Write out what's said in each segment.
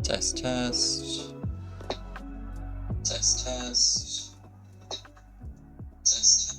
Test, test. Test, test. Test.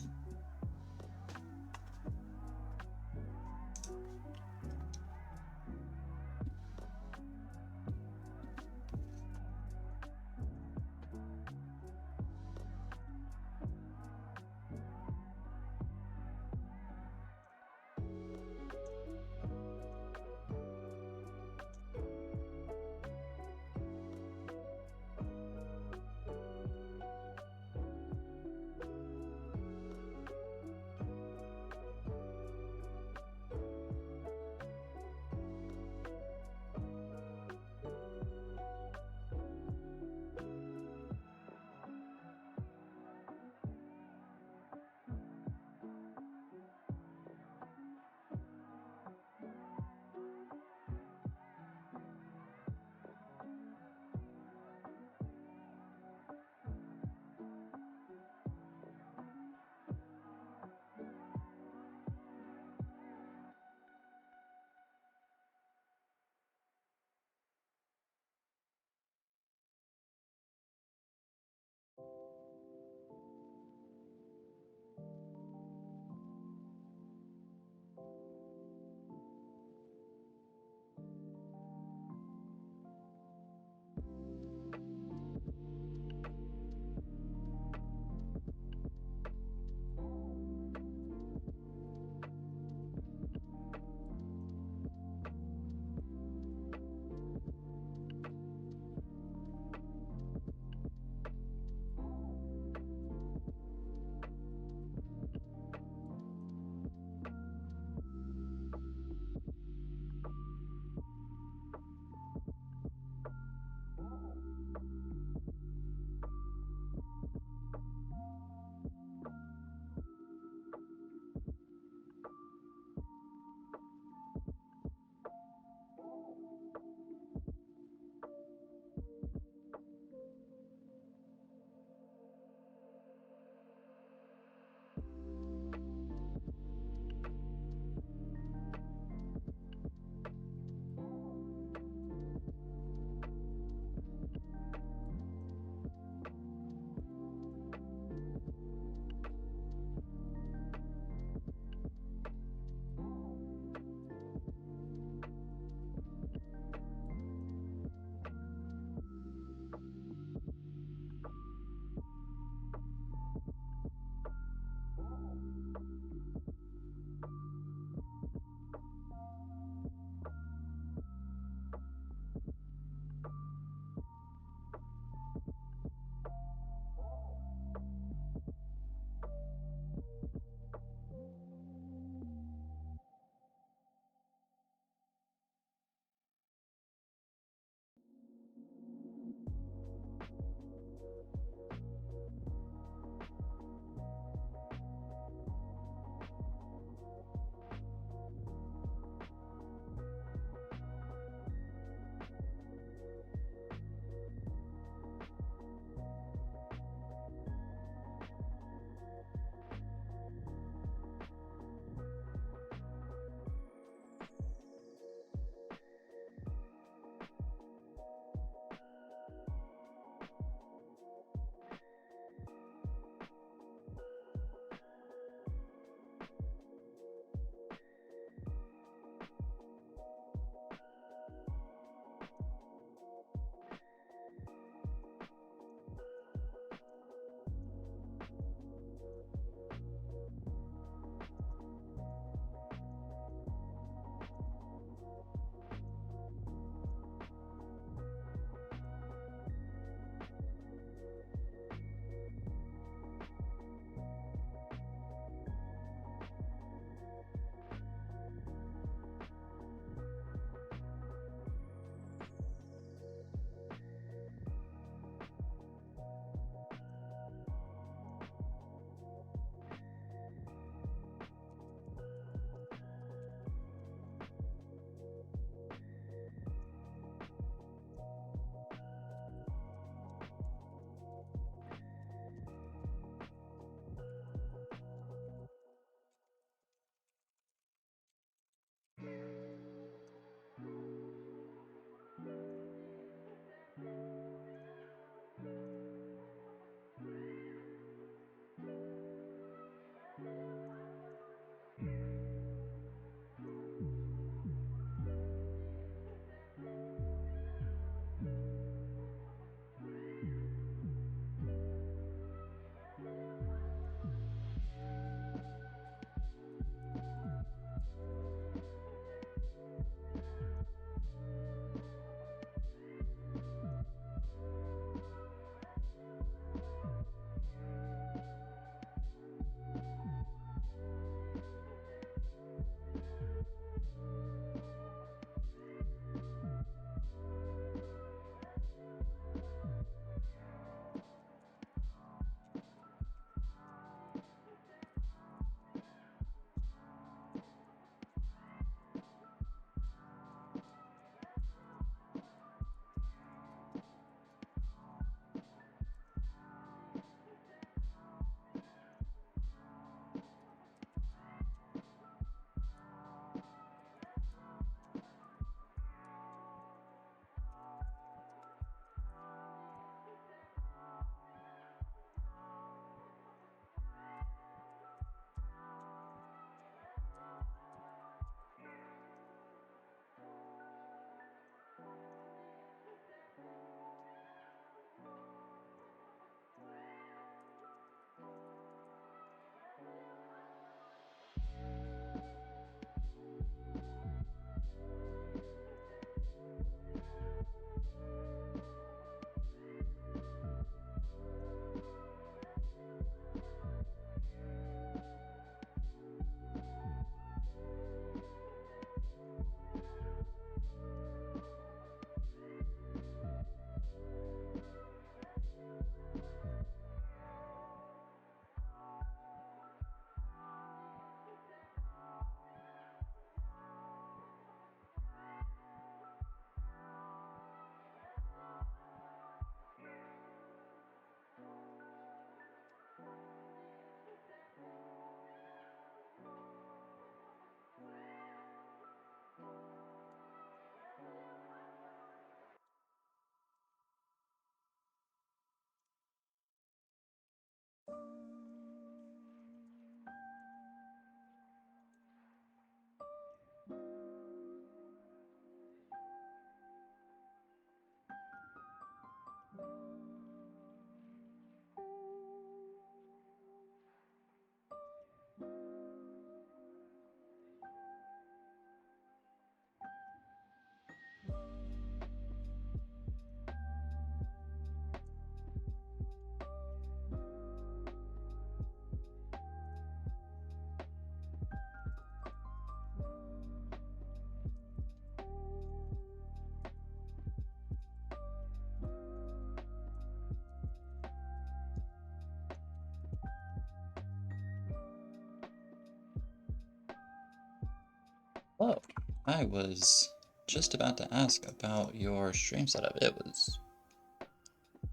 Hello. I was just about to ask about your stream setup. It was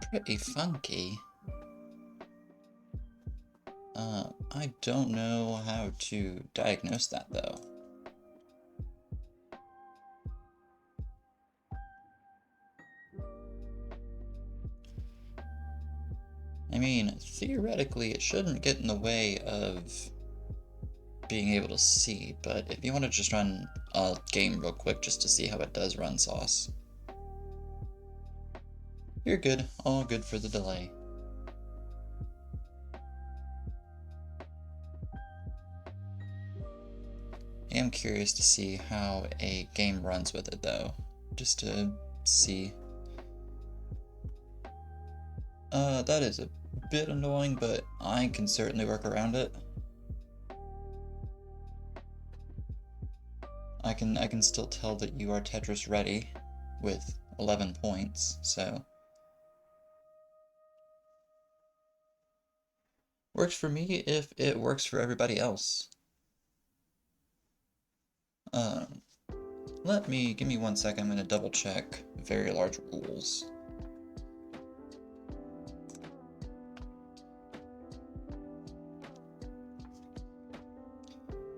pretty funky. I don't know how to diagnose that though. I mean, theoretically it shouldn't get in the way of being able to see, but if you want to just run a game real quick just to see how it does run sauce. You're good. All good for the delay. I am curious to see how a game runs with it though, just to see. That is a bit annoying, but I can certainly work around it. I can still tell that you are Tetris ready with 11 points, so. Works for me if it works for everybody else. Um, give me 1 second, I'm gonna double check very large rules.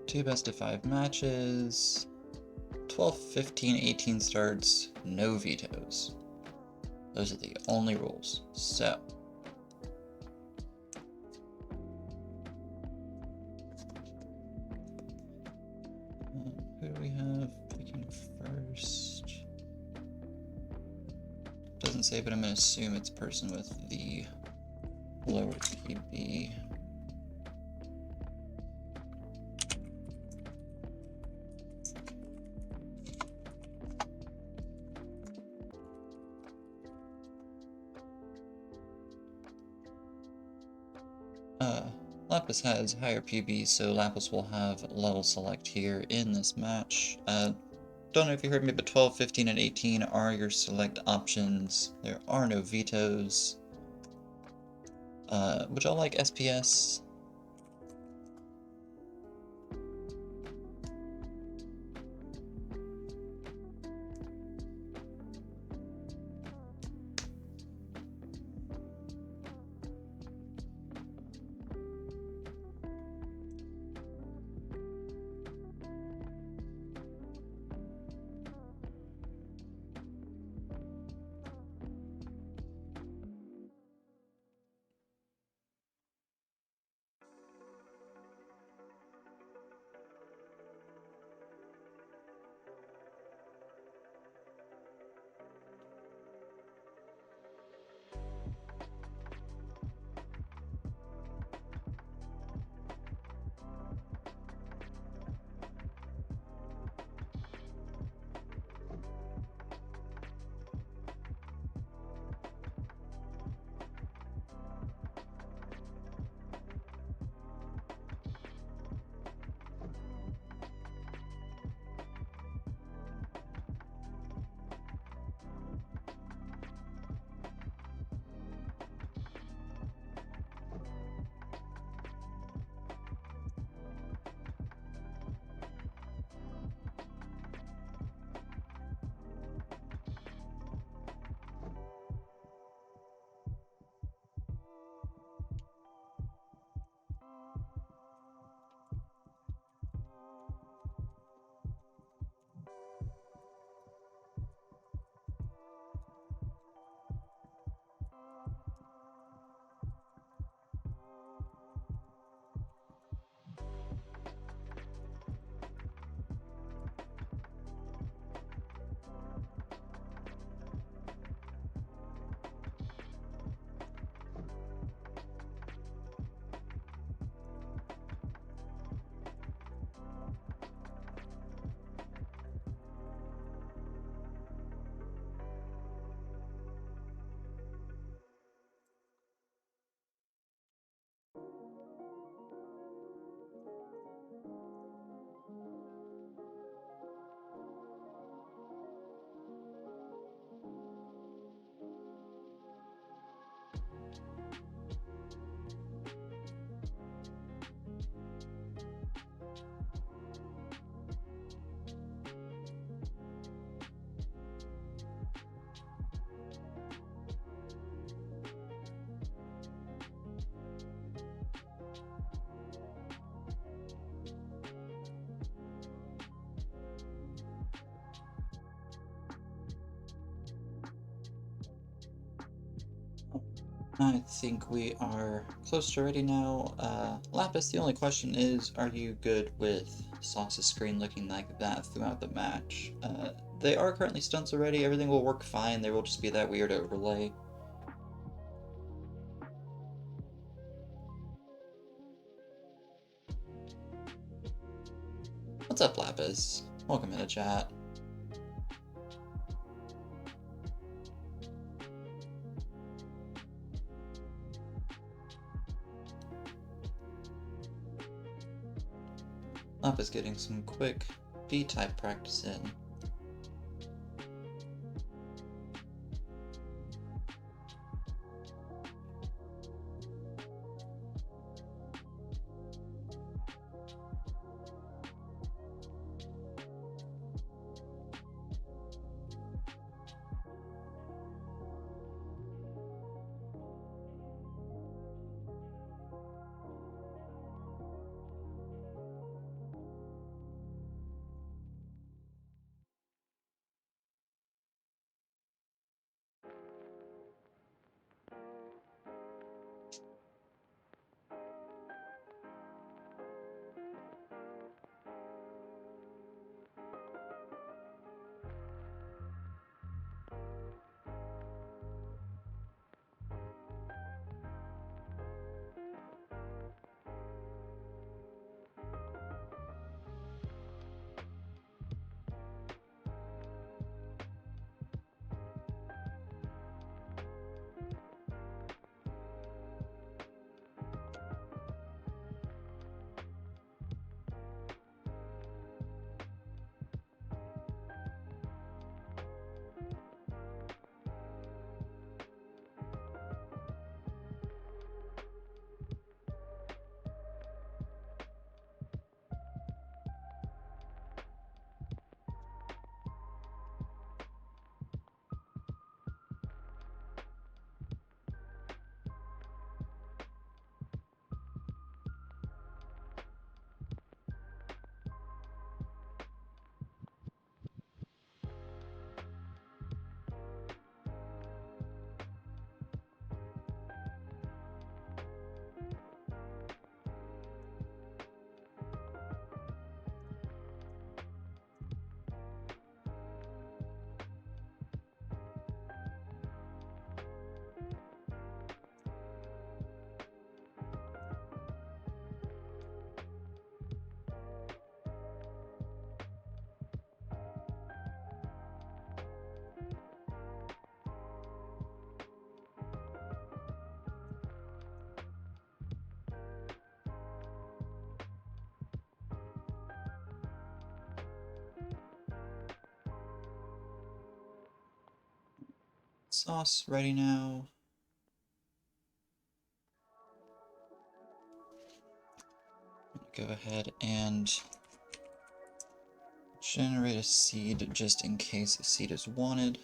Two best of 5 matches, 12, 15, 18 starts, no vetoes. Those are the only rules. So, who do we have picking first? Doesn't say, but I'm gonna assume it's person with the lower PB. Lapis has higher PB, so Lapis will have level select here in this match. Don't know if you heard me, but 12, 15, and 18 are your select options. There are no vetoes. Would y'all like SPS? I think we are close to ready now. Lapis, the only question is, are you good with Sauce's screen looking like that throughout the match? They are currently stunts already, everything will work fine, there will just be that weird overlay. What's up, Lapis? Welcome into chat. Lapis getting some quick B-type practice in. Sauce ready now. Go ahead and generate a seed just in case a seed is wanted.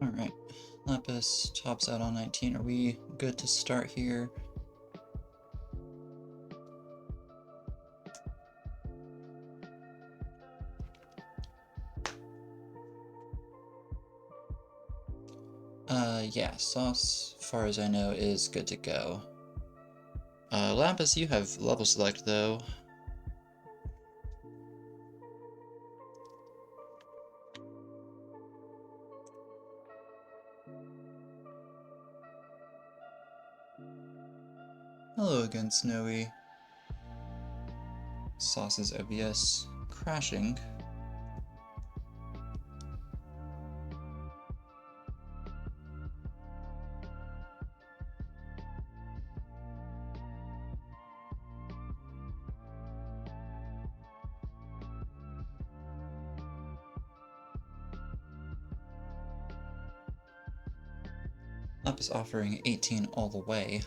Alright, lapis tops out on 19. Are we good to start here? Yeah, sauce, as far as I know, is good to go. Lapis, you have level select though. Hello again, Snowy. Sauce's OBS crashing. Lapis offering 18 all the way.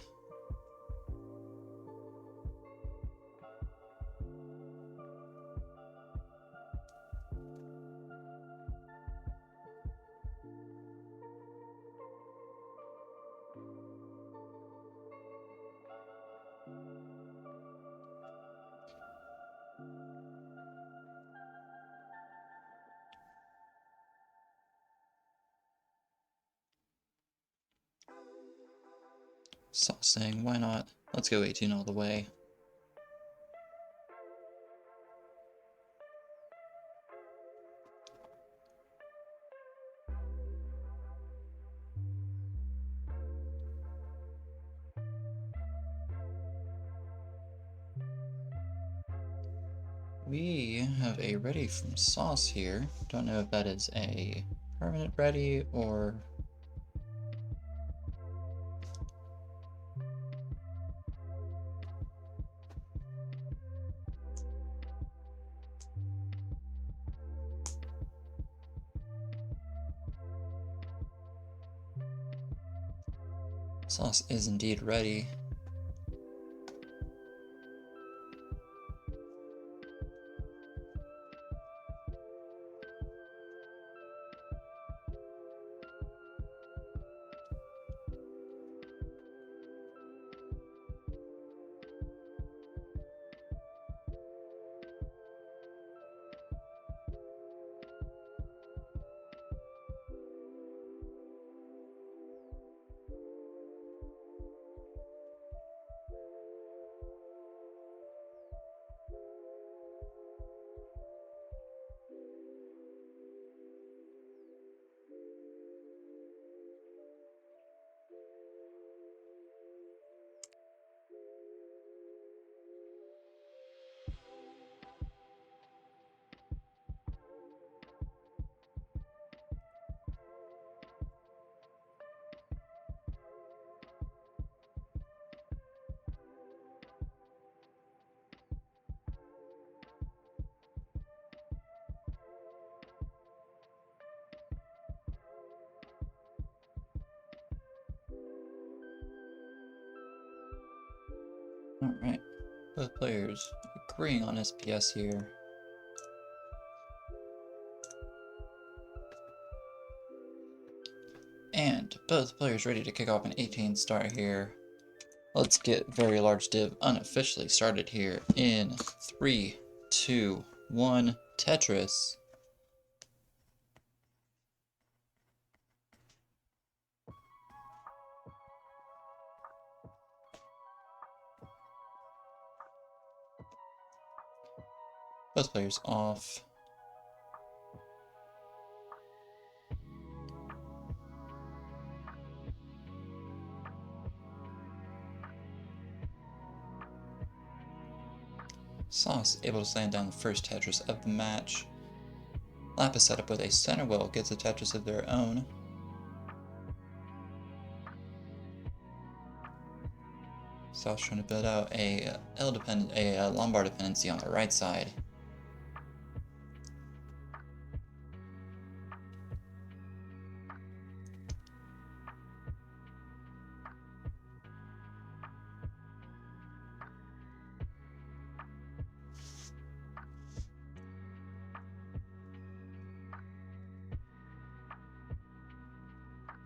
Sauce saying, why not? Let's go 18 all the way. We have a ready from Sauce here. Don't know if that is a permanent ready or... Sauce is indeed ready. Alright, both players agreeing on SPS here. And both players ready to kick off an 18 start here. Let's get Very Large Div unofficially started here in 3, 2, 1, Tetris. Both players off. Sauce able to slam down the first Tetris of the match. Lapis set up with a center wheel, gets a Tetris of their own. Sauce trying to build out a Lombard dependency on the right side.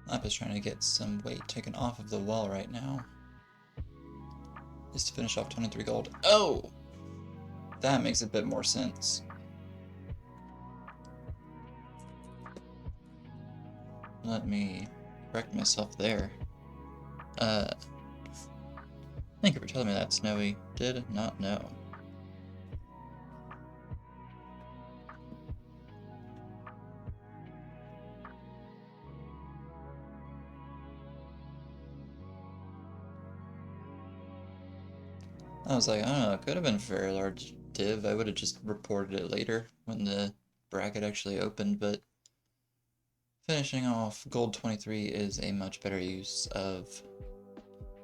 Lapis trying to get some weight taken off of the well right now. Is to finish off 23 gold. Oh! That makes a bit more sense. Let me correct myself there. Thank you for telling me that, Snowy. Did not know. I was like, I don't know, it could have been a very large div. I would have just reported it later when the bracket actually opened, but finishing off gold 23 is a much better use of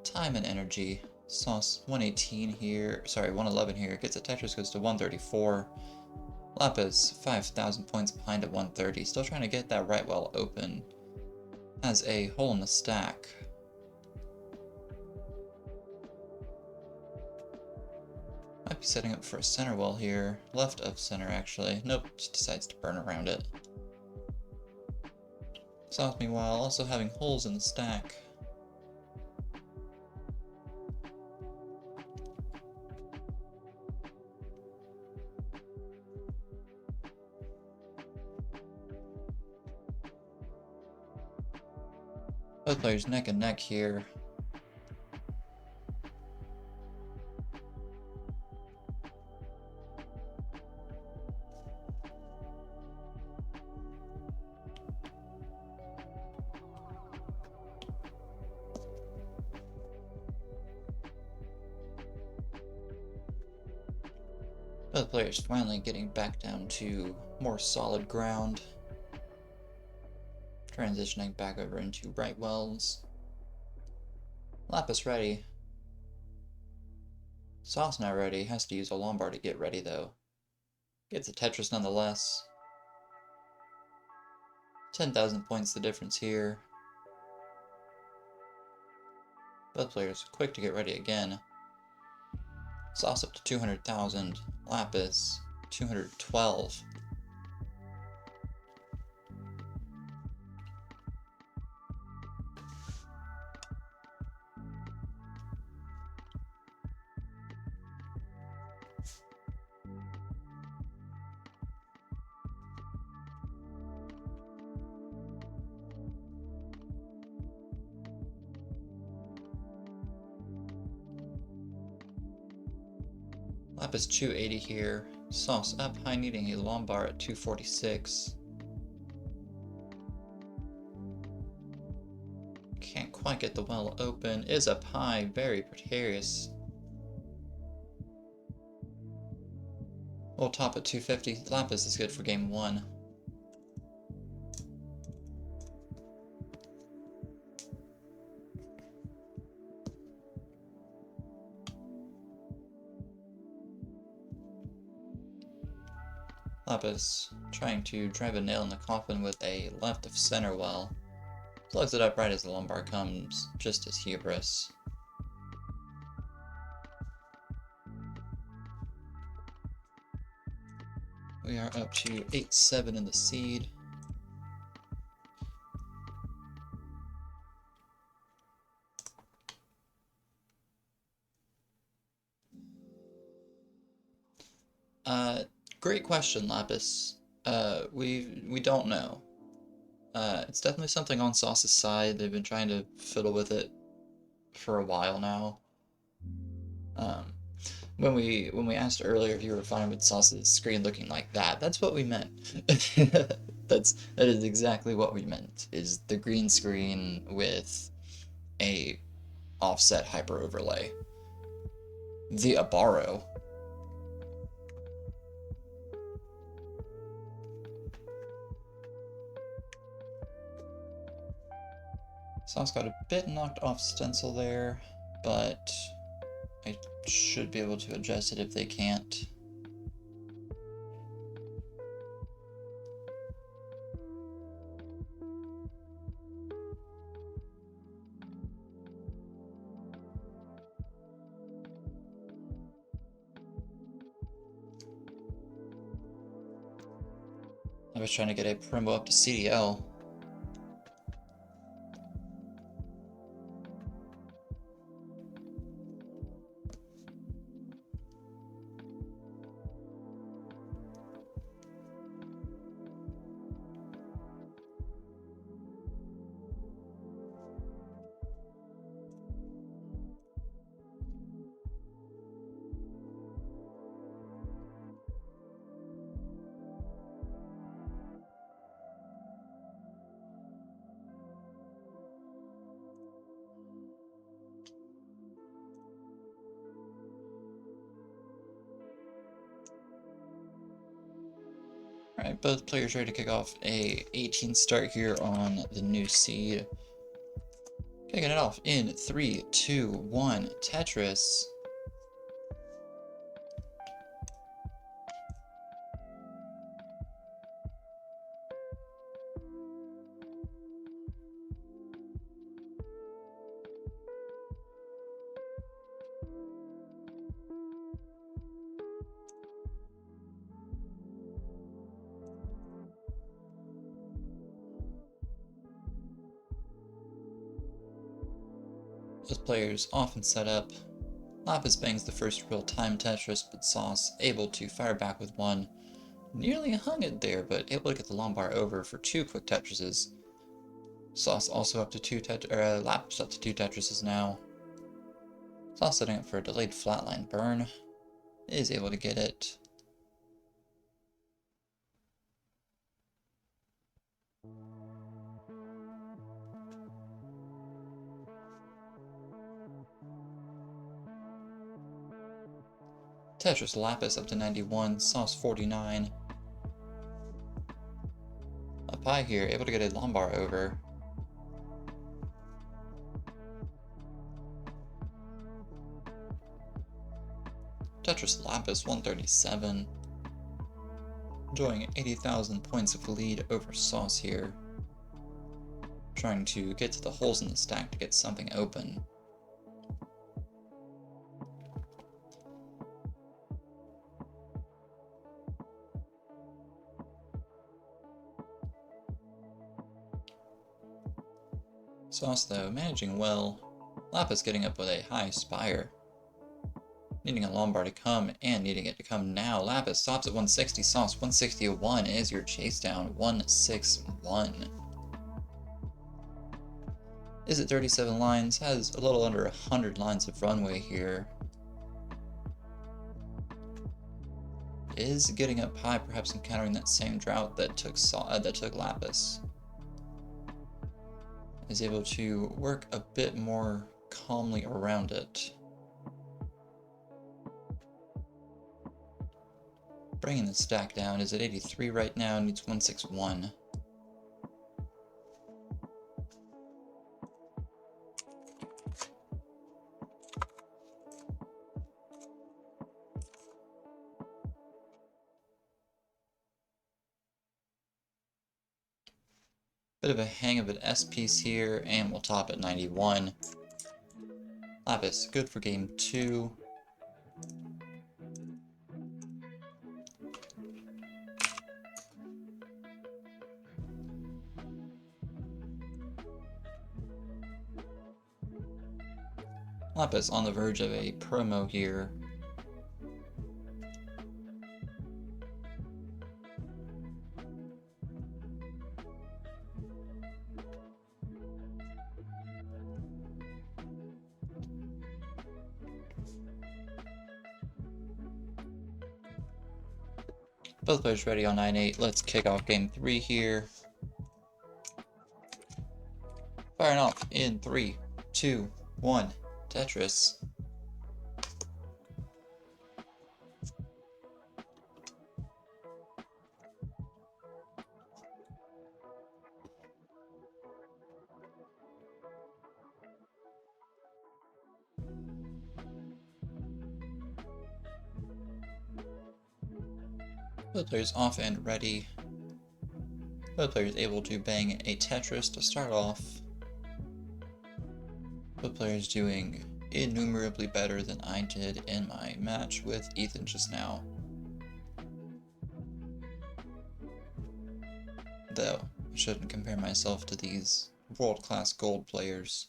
time and energy. Sauce 118 here, sorry, 111 here, gets a Tetris, goes to 134. Lapis, 5,000 points behind at 130, still trying to get that right well open. Has a hole in the stack. Might be setting up for a center well here. Left of center, actually. Nope, just decides to burn around it. Sauce, meanwhile, also having holes in the stack. Both players neck and neck here. Both players finally getting back down to more solid ground. Transitioning back over into right wells. Lapis ready. Sauce now ready. Has to use a Lombard to get ready though. Gets a Tetris nonetheless. 10,000 points the difference here. Both players quick to get ready again. Sauce up to 200,000. Lapis 212. Lapis 280 here. Sauce up high, needing a Lombard at 246. Can't quite get the well open. Is up high, very precarious. We'll top at 250. Lapis is good for game 1. Lapis trying to drive a nail in the coffin with a left of center well. Plugs it up right as the Lombard comes, just as hubris. We are up to 8-7 in the seed. Great question, Lapis. We don't know. It's definitely something on Sauce's side. They've been trying to fiddle with it for a while now. When we asked earlier if you were fine with Sauce's screen looking like that, that's what we meant. That is exactly what we meant. Is the green screen with a offset hyper overlay. The Abaro. Sauce got a bit knocked off stencil there, but I should be able to adjust it if they can't. I was trying to get a Primo up to CDL. Alright, both players ready to kick off a 18 start here on the new seed. Kicking it off in 3, 2, 1, Tetris. Both players often set up. Lapis bangs the first real-time Tetris, but Sauce able to fire back with one. Nearly hung it there, but able to get the Lombard over for 2 quick Tetrises. Sauce also up to Lapis up to 2 Tetrises now. Sauce setting up for a delayed flatline burn. Is able to get it. Tetris Lapis up to 91, Sauce 49. Up high here, able to get a Lombard over. Tetris Lapis 137. Enjoying 80,000 points of lead over Sauce here. Trying to get to the holes in the stack to get something open. Sauce, though, managing well. Lapis getting up with a high spire. Needing a Lombard to come, and needing it to come now. Lapis stops at 160, Sauce 161 is your chase down, 161. Is it 37 lines? Has a little under 100 lines of runway here. Is getting up high, perhaps encountering that same drought that took Lapis. Is able to work a bit more calmly around it. Bringing the stack down, is at 83 right now, needs 161. Bit of a hang of an S piece here, and we'll top at 91. Lapis, good for game 2. Lapis on the verge of a promo here. Both players ready on 9-8. Let's kick off game 3 here. Firing off in 3, 2, 1. Tetris. Both players off and ready. Both players able to bang a Tetris to start off. Both players doing innumerably better than I did in my match with Ethan just now. Though, I shouldn't compare myself to these world-class gold players.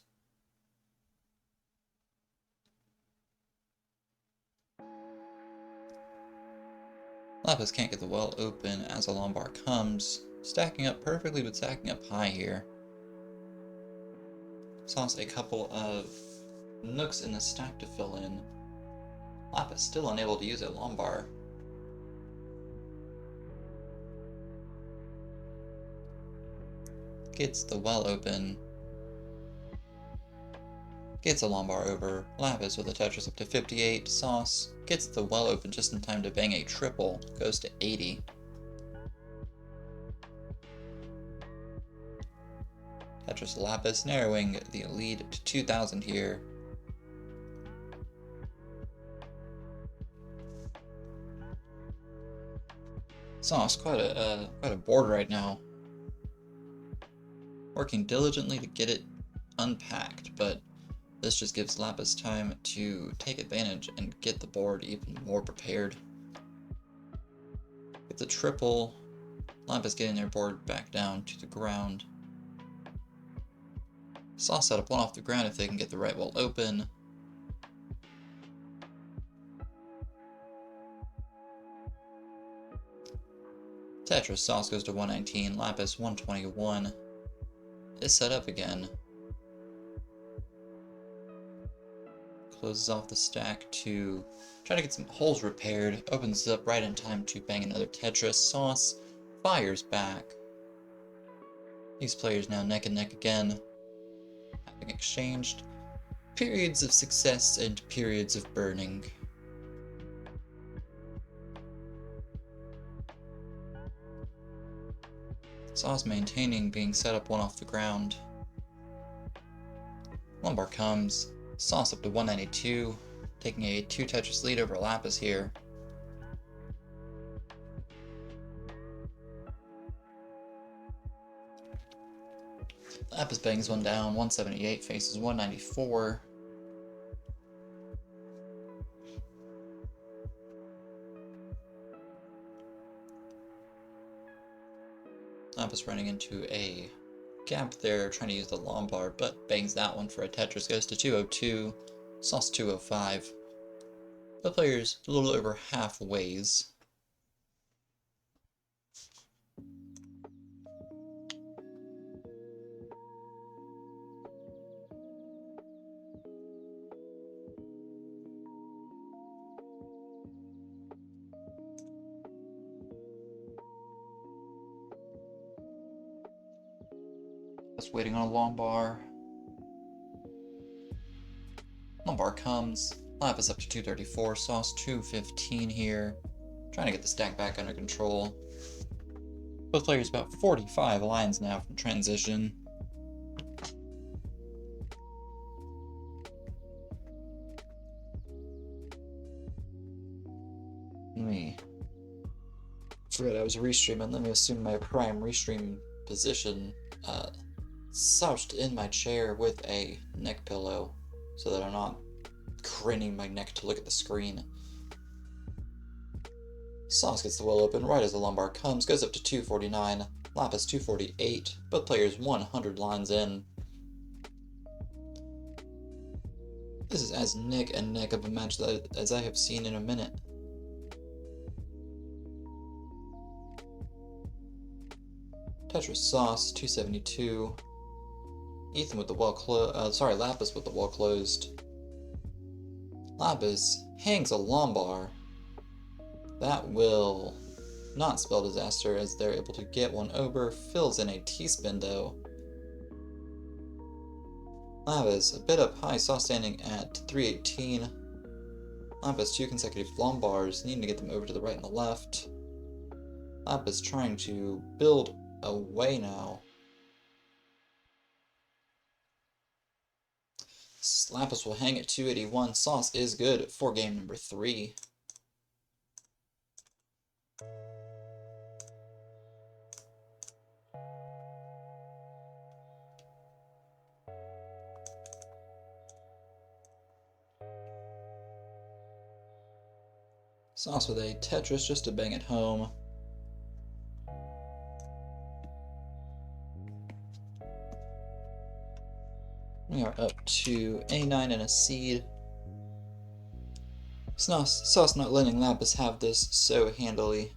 Lapis can't get the well open as a Lombard comes, stacking up perfectly but stacking up high here. Sauce a couple of nooks in the stack to fill in. Lapis still unable to use a Lombard. Gets the well open. Gets a Lombard over. Lapis with a Tetris up to 58. Sauce gets the well open just in time to bang a triple. Goes to 80. Tetris Lapis, narrowing the lead to 2,000 here. Sauce, quite a board right now. Working diligently to get it unpacked, but this just gives Lapis time to take advantage and get the board even more prepared. With the triple, Lapis getting their board back down to the ground. Sauce set up one off the ground if they can get the right wall open. Tetris, Sauce goes to 119, Lapis 121. Is set up again. Closes off the stack to try to get some holes repaired. Opens it up right in time to bang another Tetris. Sauce fires back. These players now neck and neck again, having exchanged periods of success and periods of burning. Sauce maintaining, being set up one off the ground. Lumbar comes. Sauce up to 192, taking a 2 Tetris lead over Lapis here. Lapis bangs one down, 178 faces 194. Lapis running into a gap there, trying to use the Lombard, but bangs that one for a Tetris, goes to 202, Sauce 205. The players a little over halfways. Just waiting on a Lombard. Lombard comes. Lapis up to 234. Sauce 215 here. Trying to get the stack back under control. Both players about 45 lines now from transition. Forget I was restreaming. Let me assume my prime restream position. Slouched in my chair with a neck pillow so that I'm not craning my neck to look at the screen. Sauce gets the well open right as the Lombard comes, goes up to 249, Lapis 248, both players 100 lines in. This is as neck and neck of a match as I have seen in a minute. Tetris Sauce 272. Ethan with the Lapis with the wall closed. Lapis hangs a Lombard. That will not spell disaster as they're able to get one over. Fills in a T-spin though. Lapis a bit up high, Sauce standing at 318. Lapis 2 consecutive Lombards, needing to get them over to the right and the left. Lapis trying to build away now. Lapis will hang at 281. Sauce is good for game number 3. Sauce with a Tetris just to bang it home. We are up to A9 and a seed. Sauce not letting Lapis have this so handily.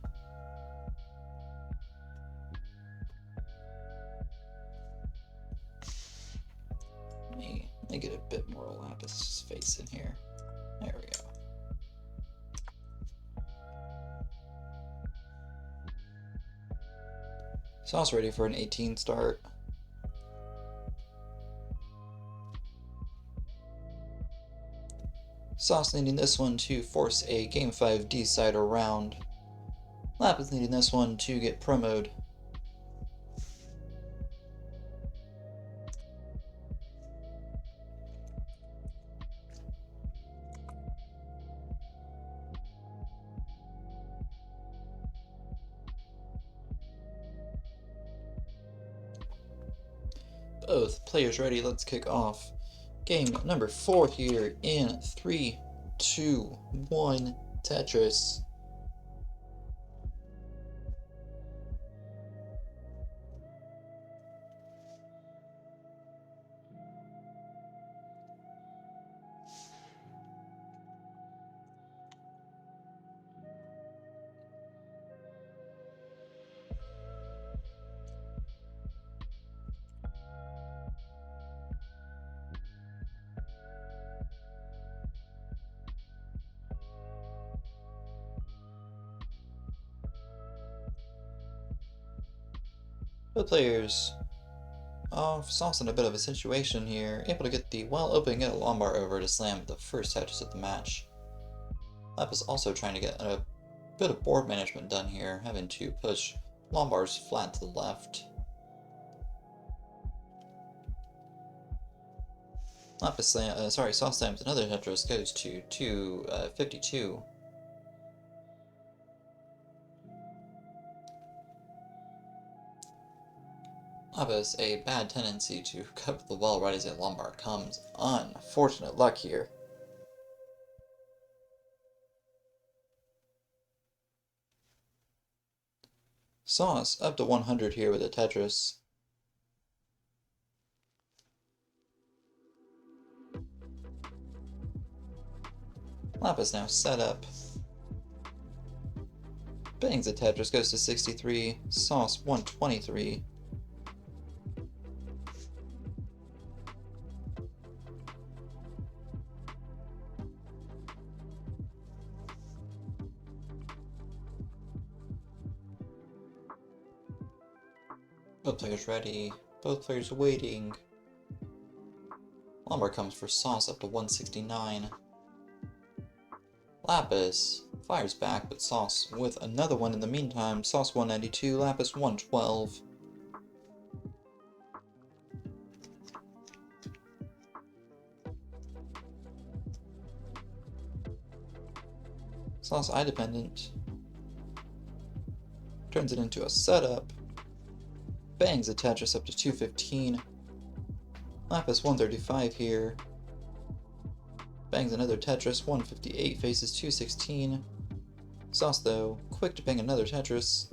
Let me get a bit more Lapis face in here. There we go. Sauce ready for an 18 start. Sauce needing this one to force a Game 5 D-Sider round. Lapis needing this one to get promoed. Both players ready, let's kick off. Game number 4 here in 3, 2, 1, Tetris. Both players Sauce in a bit of a situation here, able to get the well open, get a Lombard over to slam the first Tetris of the match. Lapis also trying to get a bit of board management done here, having to push Lombards flat to the left. Sauce slams another Tetris, goes to 252. Lapis, a bad tendency to cover the well right as a Lombard comes. Unfortunate luck here. Sauce up to 100 here with a Tetris. Lapis now set up. Bangs a Tetris, goes to 63. Sauce 123. Both players ready, both players waiting. Lombard comes for Sauce up to 169. Lapis fires back, but Sauce with another one in the meantime. Sauce 192, Lapis 112. Sauce eye dependent. Turns it into a setup. Bangs a Tetris up to 215. Lapis 135 here. Bangs another Tetris, 158 faces 216. Sauce, though, quick to bang another Tetris.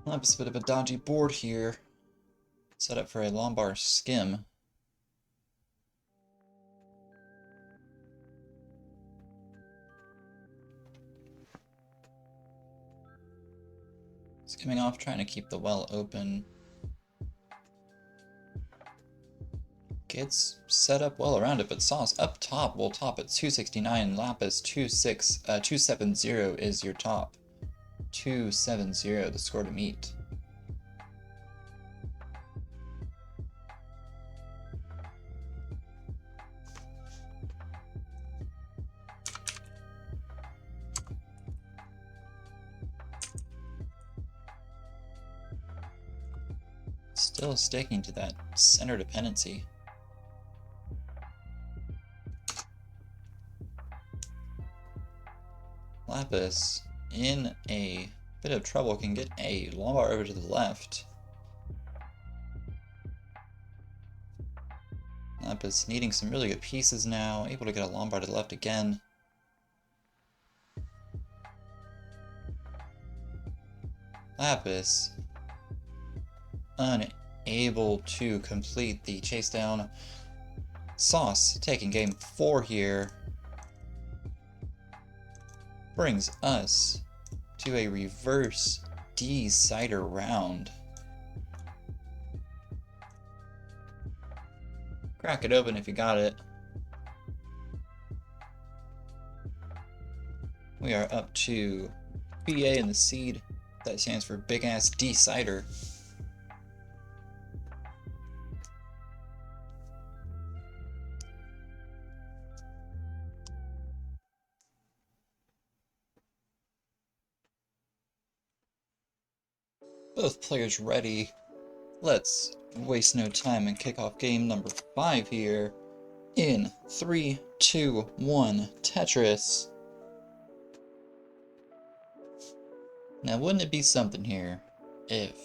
Lapis a bit of a dodgy board here. Set up for a Lombard skim. Skimming off, trying to keep the well open. Gets set up well around it, but Sauce up top will top at 269. Lapis 270 is your top. 270, the score to meet. Still sticking to that center dependency. Lapis, in a bit of trouble, can get a Lombard over to the left. Lapis needing some really good pieces now, able to get a Lombard to the left again. Lapis unable to complete the chase down. Sauce taking game 4 here. Brings us to a reverse decider round. Crack it open if you got it. We are up to BA in the seed. That stands for Big Ass Decider. Both players ready. Let's waste no time and kick off game number 5 here. In 3, 2, 1, Tetris. Now wouldn't it be something here if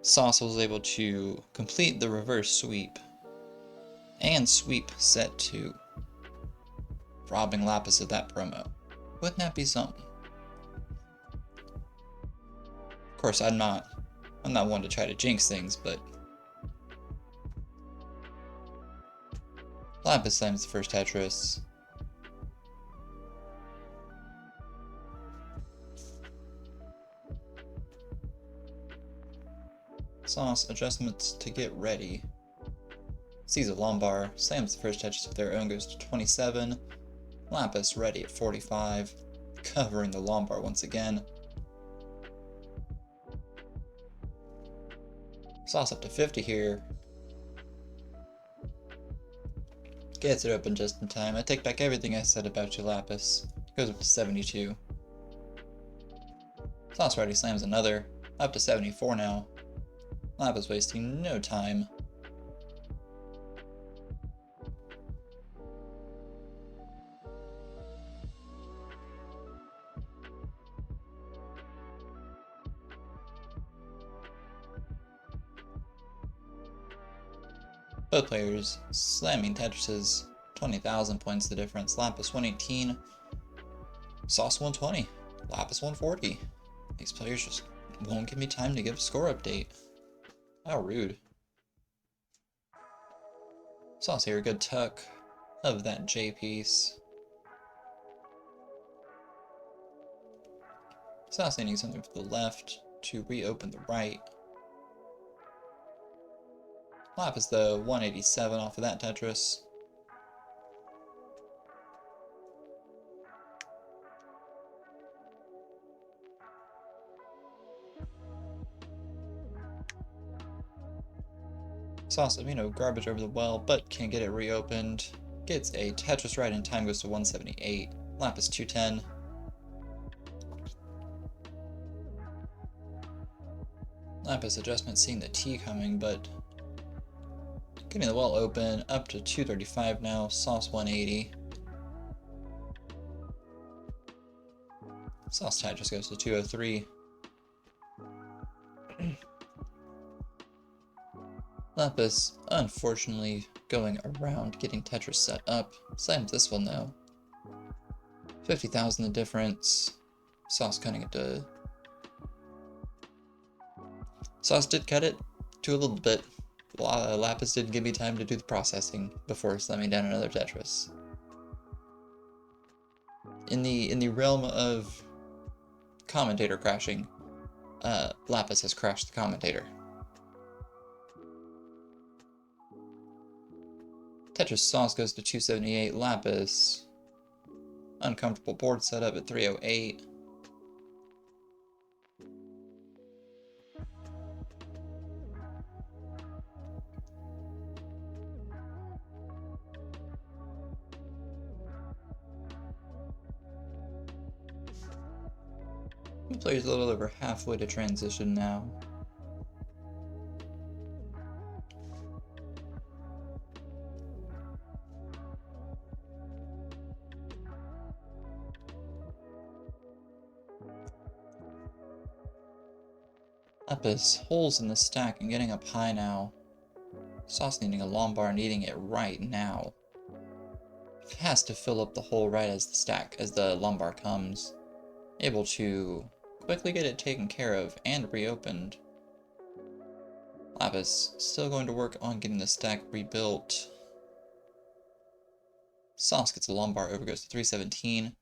Sauce was able to complete the reverse sweep and sweep set 2, robbing Lapis of that promo? Wouldn't that be something? Of course, I'm not one to try to jinx things, but Lapis slams the first Tetris. Sauce adjustments to get ready. Sees a Lombard, slams the first Tetris of their own, goes to 27. Lapis ready at 45, covering the Lombard once again. Sauce up to 50 here. Gets it open just in time. I take back everything I said about you, Lapis. Goes up to 72. Sauce ready slams another. Up to 74 now. Lapis wasting no time. Both players slamming Tetrises. 20,000 points the difference. Lapis 118. Sauce 120. Lapis 140. These players just won't give me time to give a score update. How rude. Sauce here, a good tuck of that J piece. Sauce needing something for the left to reopen the right. Lapis though, 187 off of that Tetris. Sauce, garbage over the well, but can't get it reopened. Gets a Tetris right in time, goes to 178. Lapis 210. Lapis adjustment seeing the T coming, but getting the well open, up to 235 now. Sauce 180. Sauce Tetris goes to 203. Lapis, unfortunately, going around getting Tetris set up. Slams this one though. 50,000 the difference. Sauce cutting it to... Sauce did cut it to a little bit. Lapis didn't give me time to do the processing before slamming down another Tetris. In the realm of commentator crashing, Lapis has crashed the commentator. Tetris Sauce goes to 278. Lapis, uncomfortable board setup at 308. The player's a little over halfway to transition now. Lapis, holes in the stack and getting up high now. Sauce needing a Lombard, needing it right now. Has to fill up the hole right as the Lombard comes. Able to quickly get it taken care of and reopened. Lapis still going to work on getting the stack rebuilt. Sauce gets a Lombard, over goes to 317.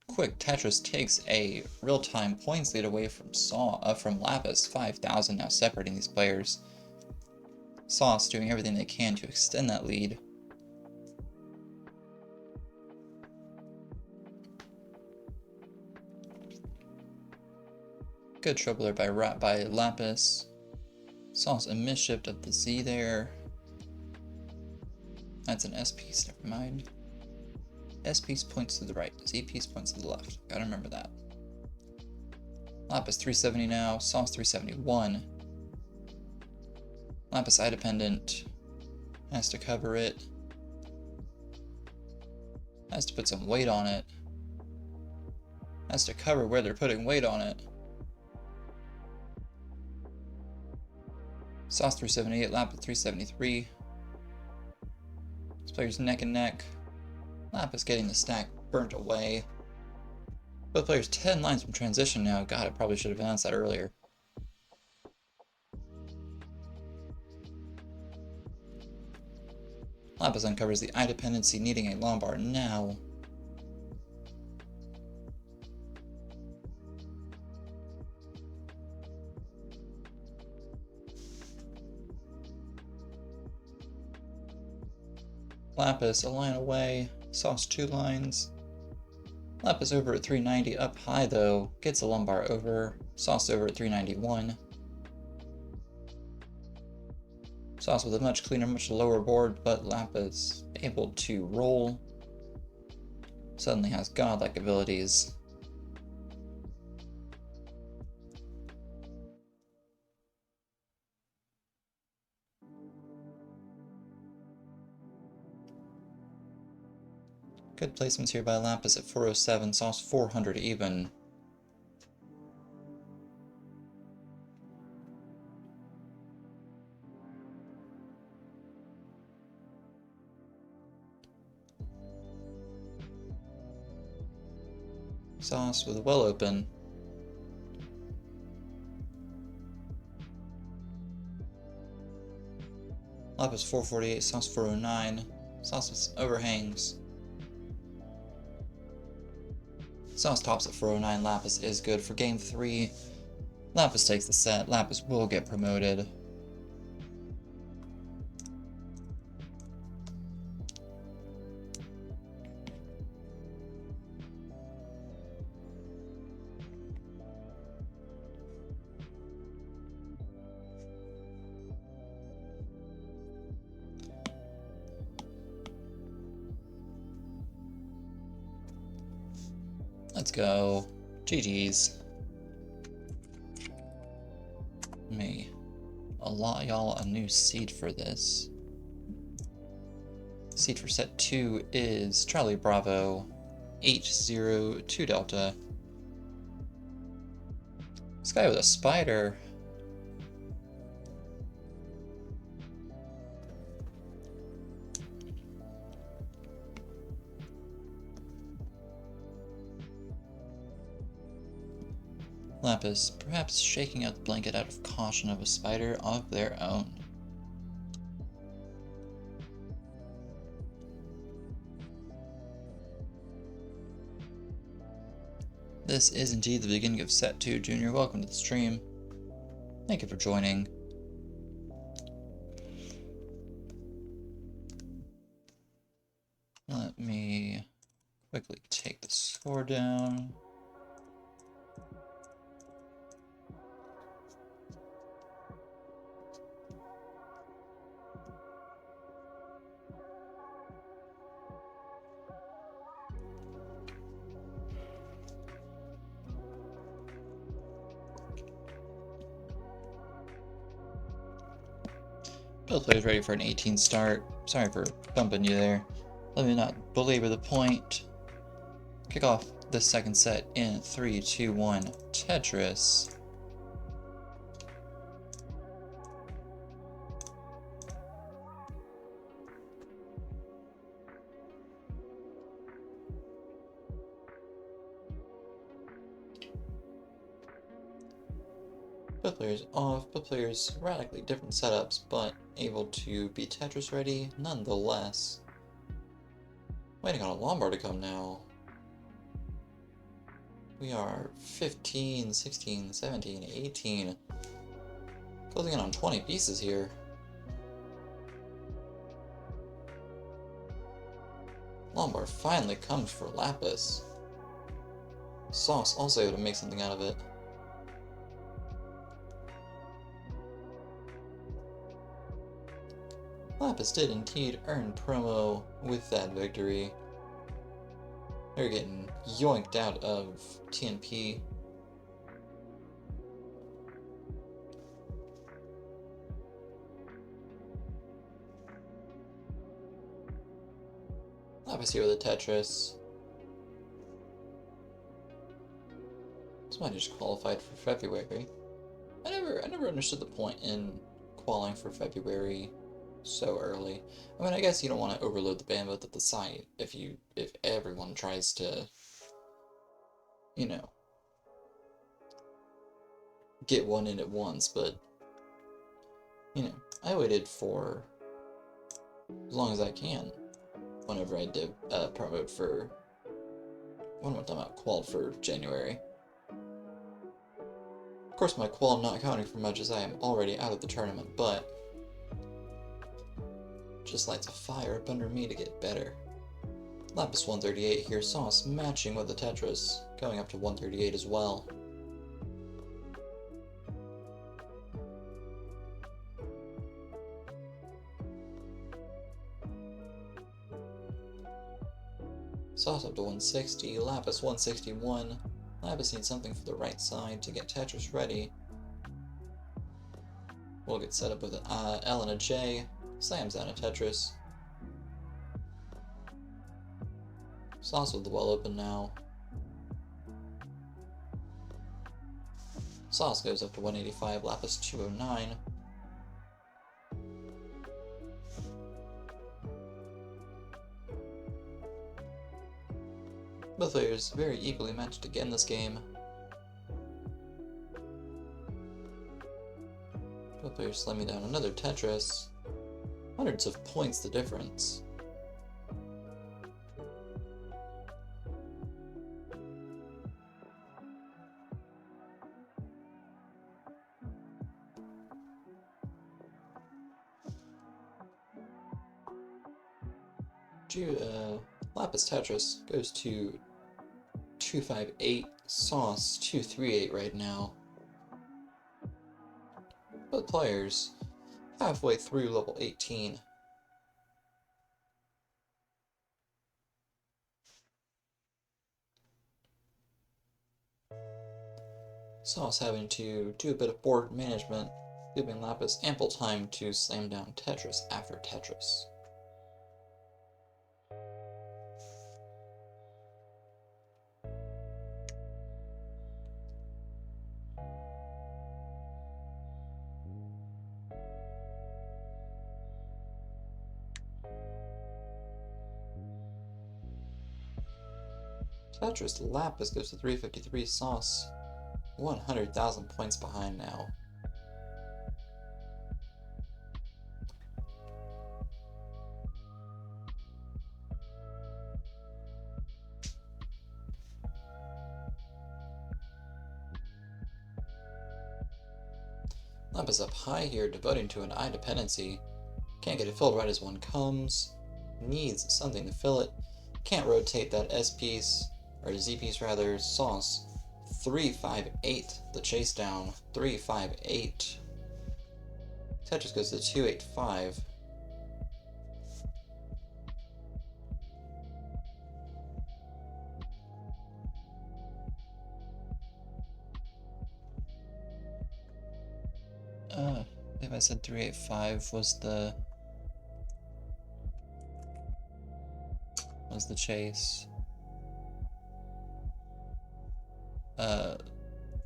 Quick Tetris takes a real-time points lead away from Lapis. 5,000 now separating these players. Sauce doing everything they can to extend that lead. Good trouble there by Lapis. Sauce a misshift of the Z there. That's an S piece, never mind. S piece points to the right, Z piece points to the left. Gotta remember that. Lapis 370 now, sauce 371. Lapis eye dependent. Has to cover it. Has to put some weight on it. Has to cover where they're putting weight on it. Sauce 378, Lapis 373. This player's neck and neck. Lapis getting the stack burnt away. Both players 10 lines from transition now. God, I probably should have announced that earlier. Lapis uncovers the eye dependency, needing a Lombard now. Lapis a line away, sauce 2 lines. Lapis over at 390, up high though, gets a lumbar over, sauce over at 391. Sauce with a much cleaner, much lower board, but Lapis able to roll. Suddenly has godlike abilities. Good placements here by Lapis at 407, sauce 400 even. Sauce with a well open. Lapis 448, sauce 409. Sauce with overhangs. Sauce tops at 409, Lapis is good for game 3. Lapis takes the set, Lapis will get promoted. Let's go. GG's. Me. Allot y'all a new seed for this. Seed for set 2 is Charlie Bravo 802 Delta. This guy with a spider. Lapis, perhaps shaking out the blanket out of caution of a spider of their own. This is indeed the beginning of set 2, Junior. Welcome to the stream. Thank you for joining. Let me quickly take the score down. Both players ready for an 18 start. Sorry for bumping you there. Let me not belabor the point. Kick off the second set in 3, 2, 1, Tetris. Both players off, both players radically different setups, but able to be Tetris ready nonetheless. Waiting on a Lombard to come now. We are 15, 16, 17, 18. Closing in on 20 pieces here. Lombard finally comes for Lapis. Sauce also able to make something out of it. Lapis did indeed earn promo with that victory. They're getting yoinked out of TNP. Lapis here with a Tetris. Somebody just qualified for February. I never understood the point in qualifying for February so early. I mean, I guess you don't want to overload the bandwidth of the site if everyone tries to, you know, get one in at once, but, you know, I waited for as long as I can whenever I did promote for, when am I qualified for January? Of course, my qual not counting for much as I am already out of the tournament, but just lights a fire up under me to get better. Lapis 138 here, Sauce matching with the Tetris, going up to 138 as well. Sauce up to 160, Lapis 161. Lapis needs something for the right side to get Tetris ready. We'll get set up with an L and a J, slams down a Tetris. Sauce with the well open now. Sauce goes up to 185, Lapis 209. Both players very equally matched again this game. Both players slamming down another Tetris. Hundreds of points the difference. Lapis Tetris goes to 258, Sauce 238 right now. Both players halfway through level 18. Sauce having to do a bit of board management, giving Lapis ample time to slam down Tetris after Tetris. Tetris Lapis goes to 353, Sauce 100,000 points behind now. Lapis up high here, devoting to an eye dependency. Can't get it filled right as one comes. Needs something to fill it. Can't rotate that S piece, or Z piece rather. Sauce 358, the chase down. 358. Tetris goes to 285. If I said 385 was the chase.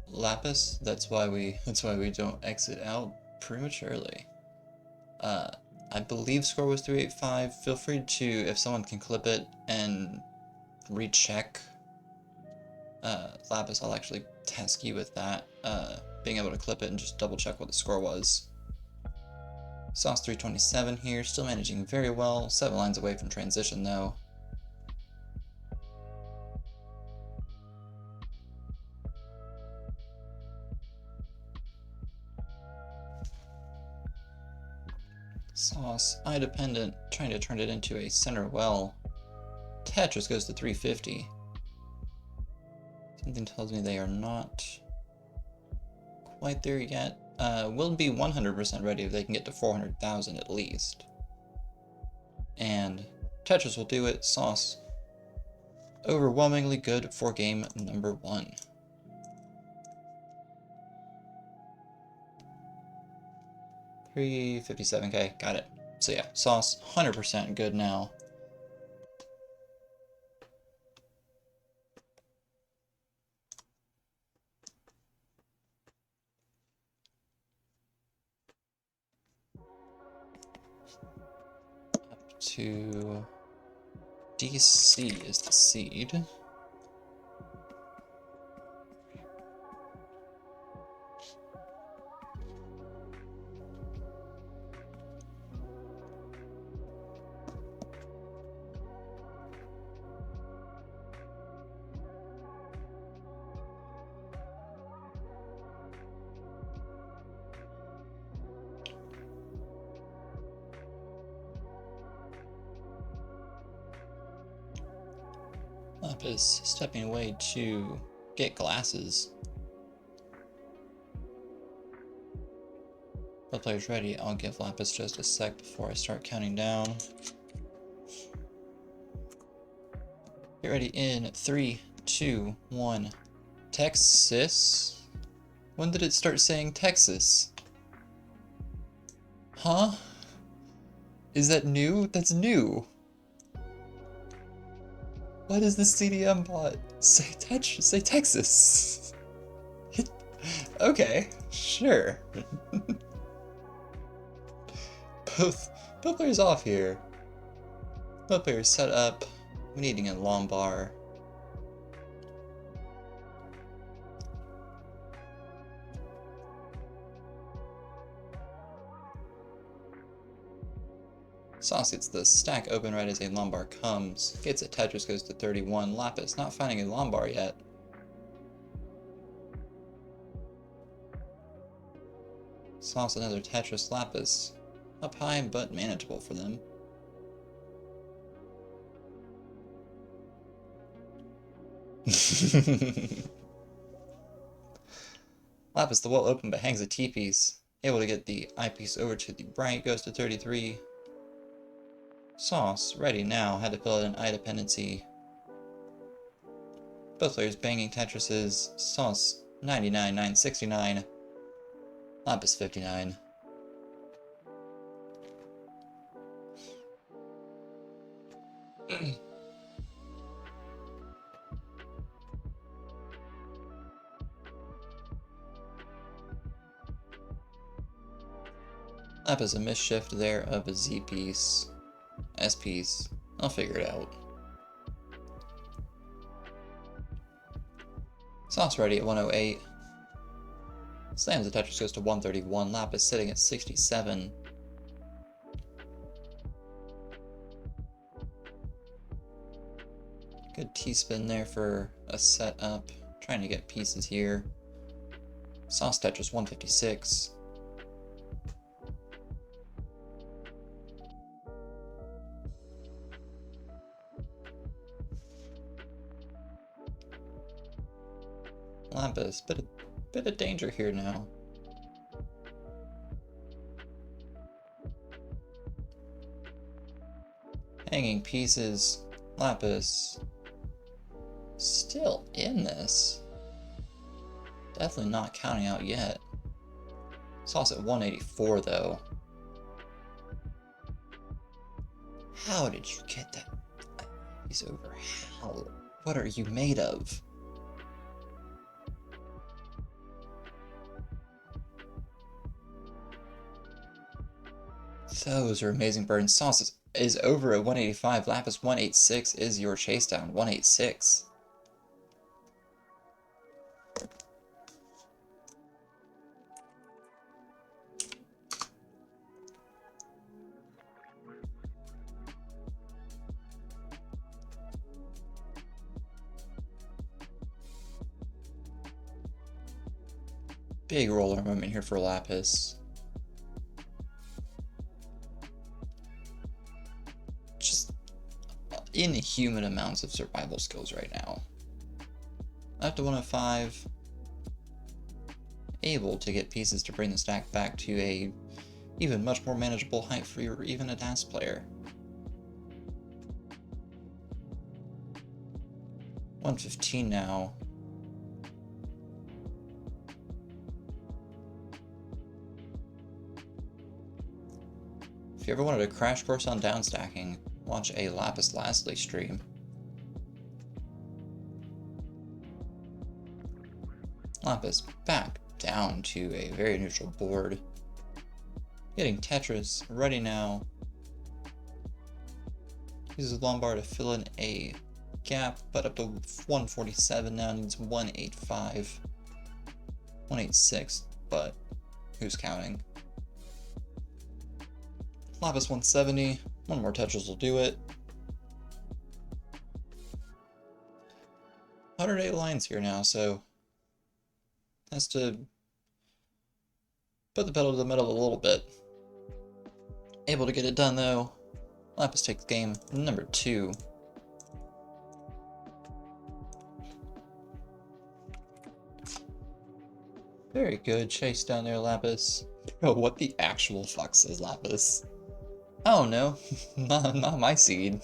Lapis, that's why we don't exit out prematurely. I believe score was 385. Feel free to, if someone can clip it and recheck Lapis, I'll actually task you with that, being able to clip it and just double check what the score was. Sauce 327 here, still managing very well, 7 lines away from transition though. Sauce, eye dependent, trying to turn it into a center well. Tetris goes to 350. Something tells me they are not quite there yet. Will be 100% ready if they can get to 400,000 at least. And Tetris will do it. Sauce, overwhelmingly good for game number 1. $357K, got it. So yeah, Sauce 100% good now. to DC is the seed. Lapis stepping away to get glasses. Both players ready. I'll give Lapis just a sec before I start counting down. Get ready in 3, 2, 1. Texas? When did it start saying Texas? Huh? Is that new? That's new. What is the CDM bot? Say Texas. Okay, sure. Both players off here. Both players set up. I'm needing a long bar. Sauce gets the stack open right as a lumbar comes. Gets it, Tetris goes to 31. Lapis not finding a lumbar yet. Sauce another Tetris. Lapis up high but manageable for them. Lapis the well open but hangs a T-piece. Able to get the eyepiece over to the right, goes to 33. Sauce, ready now, had to fill out an eye dependency. Both players banging Tetrises. Sauce 99, 969. Lapis 59. Lapis a misshift there of a Z piece. S piece. I'll figure it out. Sauce ready at 108. Slams the Tetris goes to 131. Lapis sitting at 67. Good T-spin there for a setup. Trying to get pieces here. Sauce Tetris 156. Lapis, bit of danger here now. Hanging pieces. Lapis still in this. Definitely not counting out yet. Sauce at 184 though. How did you get that? He's over. How? What are you made of? Those are amazing burns. Sauce is over at 185. Lapis 186 is your chase down. 186. Big roller moment here for Lapis. Just inhuman amounts of survival skills right now. Up to 105. Able to get pieces to bring the stack back to a even much more manageable height for your even a DAS player. 115 now. If you ever wanted a crash course on downstacking, watch a Lapis Lastly stream. Lapis back down to a very neutral board. Getting Tetris ready now. Uses Lombard to fill in a gap, but up to 147 now, needs 185. 186, but who's counting? Lapis 170, one more Tetris will do it. 108 lines here now, so has to put the pedal to the metal a little bit. Able to get it done though. Lapis takes game number 2. Very good chase down there, Lapis. Oh, what the actual fuck says Lapis? Oh no, not my seed.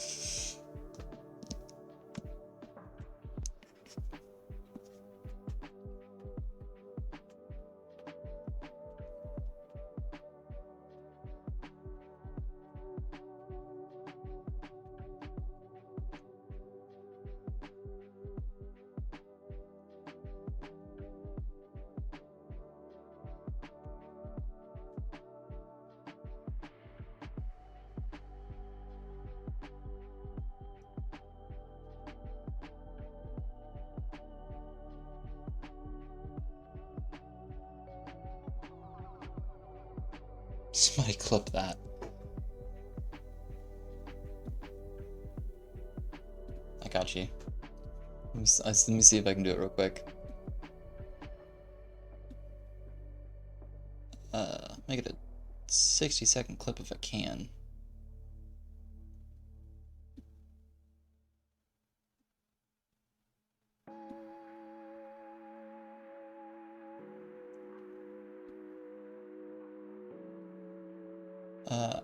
Somebody clip that. I got you. Let me see if I can do it real quick. Make it a 60-second clip if I can.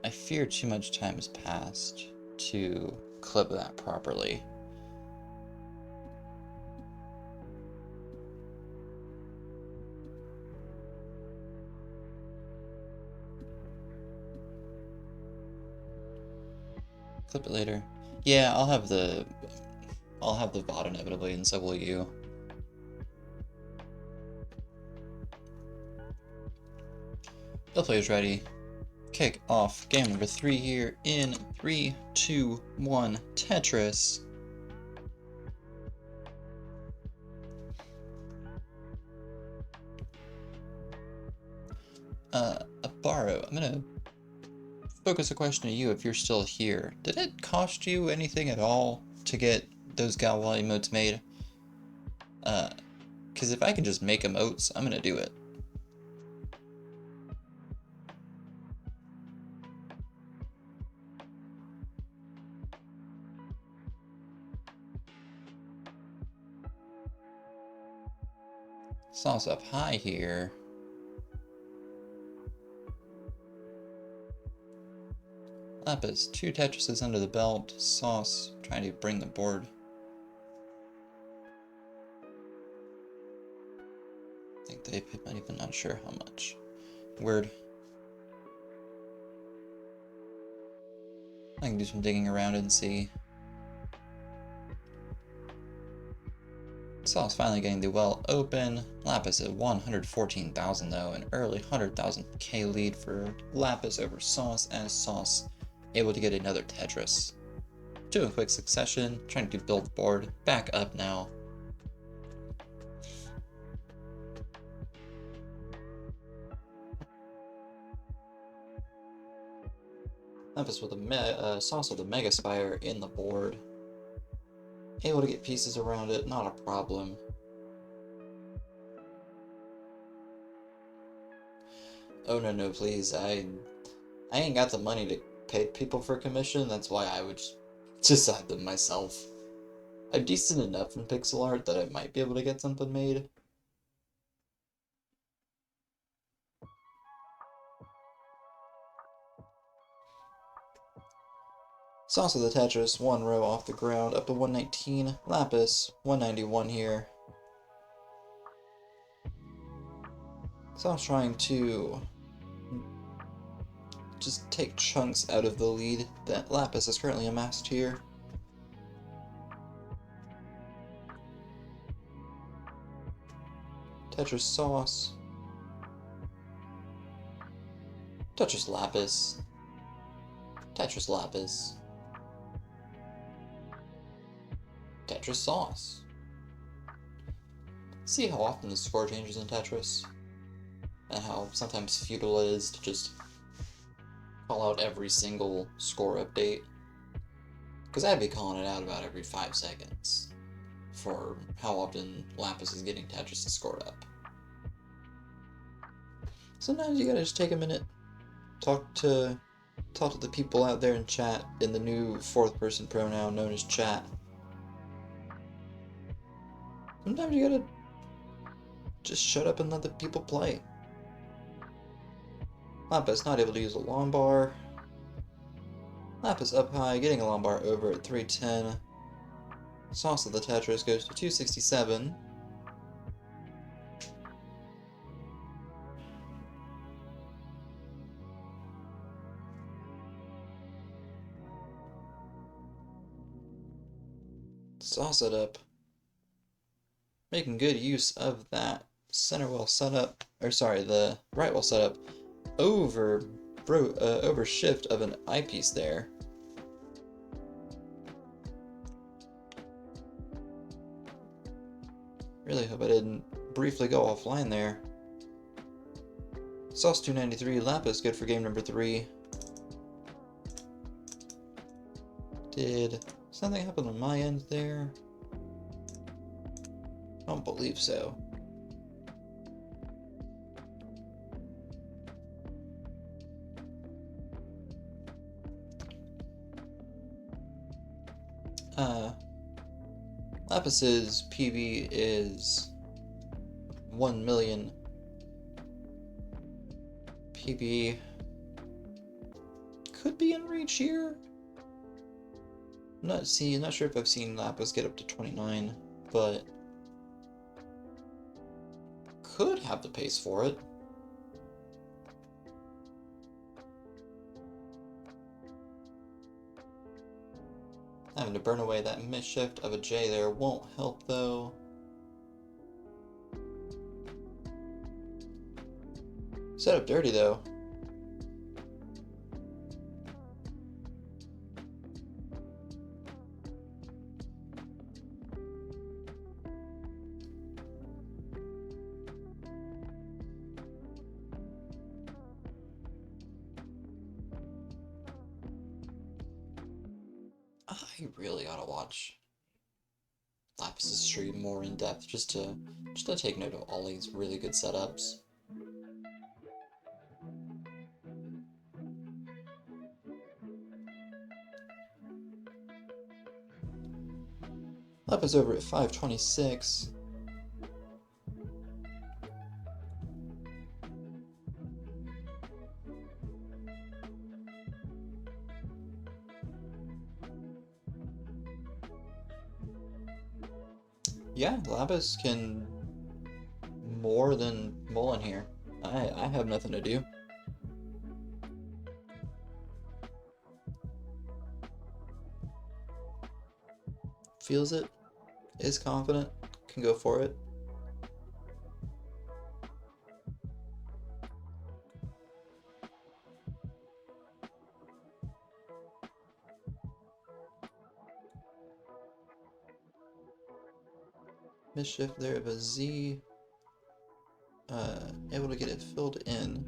I fear too much time has passed to clip that properly. Clip it later. Yeah, I'll have the VOD inevitably, and so will you. The player's ready. Kick off game number 3 here in 3, 2, 1, Tetris. Abaro, I'm gonna focus a question to you if you're still here. Did it cost you anything at all to get those Galway emotes made? Because if I can just make emotes, I'm gonna do it. Sauce up high here. Lapis, 2 Tetrises under the belt. Sauce, trying to bring the board. I think they might even not sure how much. Word. I can do some digging around and see. Sauce finally getting the well open. Lapis at 114,000 though, an early 100,000k lead for Lapis over Sauce, as Sauce able to get another Tetris. 2 in quick succession, trying to build board back up now. Lapis with a Sauce with a Mega Spire in the board. Able to get pieces around it, not a problem. Oh no, please. I ain't got the money to pay people for commission, that's why I would just decide them myself. I'm decent enough in pixel art that I might be able to get something made. Sauce of the Tetris, 1 row off the ground, up to 119. Lapis, 191 here. Sauce trying to just take chunks out of the lead that Lapis has currently amassed here. Tetris Sauce. Tetris Lapis. Tetris Lapis. Tetris sauce. See how often the score changes in Tetris? And how sometimes futile it is to just call out every single score update? Because I'd be calling it out about every 5 seconds for how often Lapis is getting Tetris scored up. Sometimes you gotta just take a minute, talk to the people out there in chat, in the new 4th person pronoun known as chat. Sometimes you gotta just shut up and let the people play. Lapis not able to use a long bar. Lapis up high, getting a long bar over at 310. Sauce of the Tetris goes to 267. Sauce it up. Making good use of that center well setup, or sorry, the right well setup over shift of an eyepiece there. Really hope I didn't briefly go offline there. Sauce 293, Lapis good for game number 3. Did something happen on my end there? I don't believe so. Lapis's PB is 1 million. PB could be in reach here. Not sure if I've seen Lapis get up to 29, but could have the pace for it. Having to burn away that misshift of a J there won't help though. Set up dirty though. I really ought to watch Lapis' stream more in depth just to take note of all these really good setups. Lapis over at 526. Yeah, Lapis can more than Mullen here. I have nothing to do. Feels it, is confident, can go for it. Misshift there of a Z, able to get it filled in.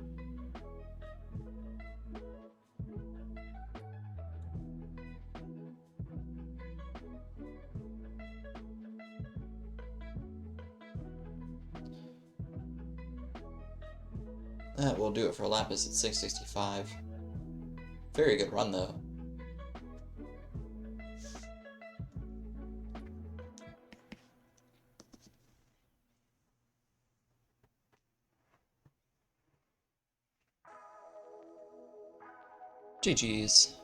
That will do it for Lapis at 665. Very good run though. GG's.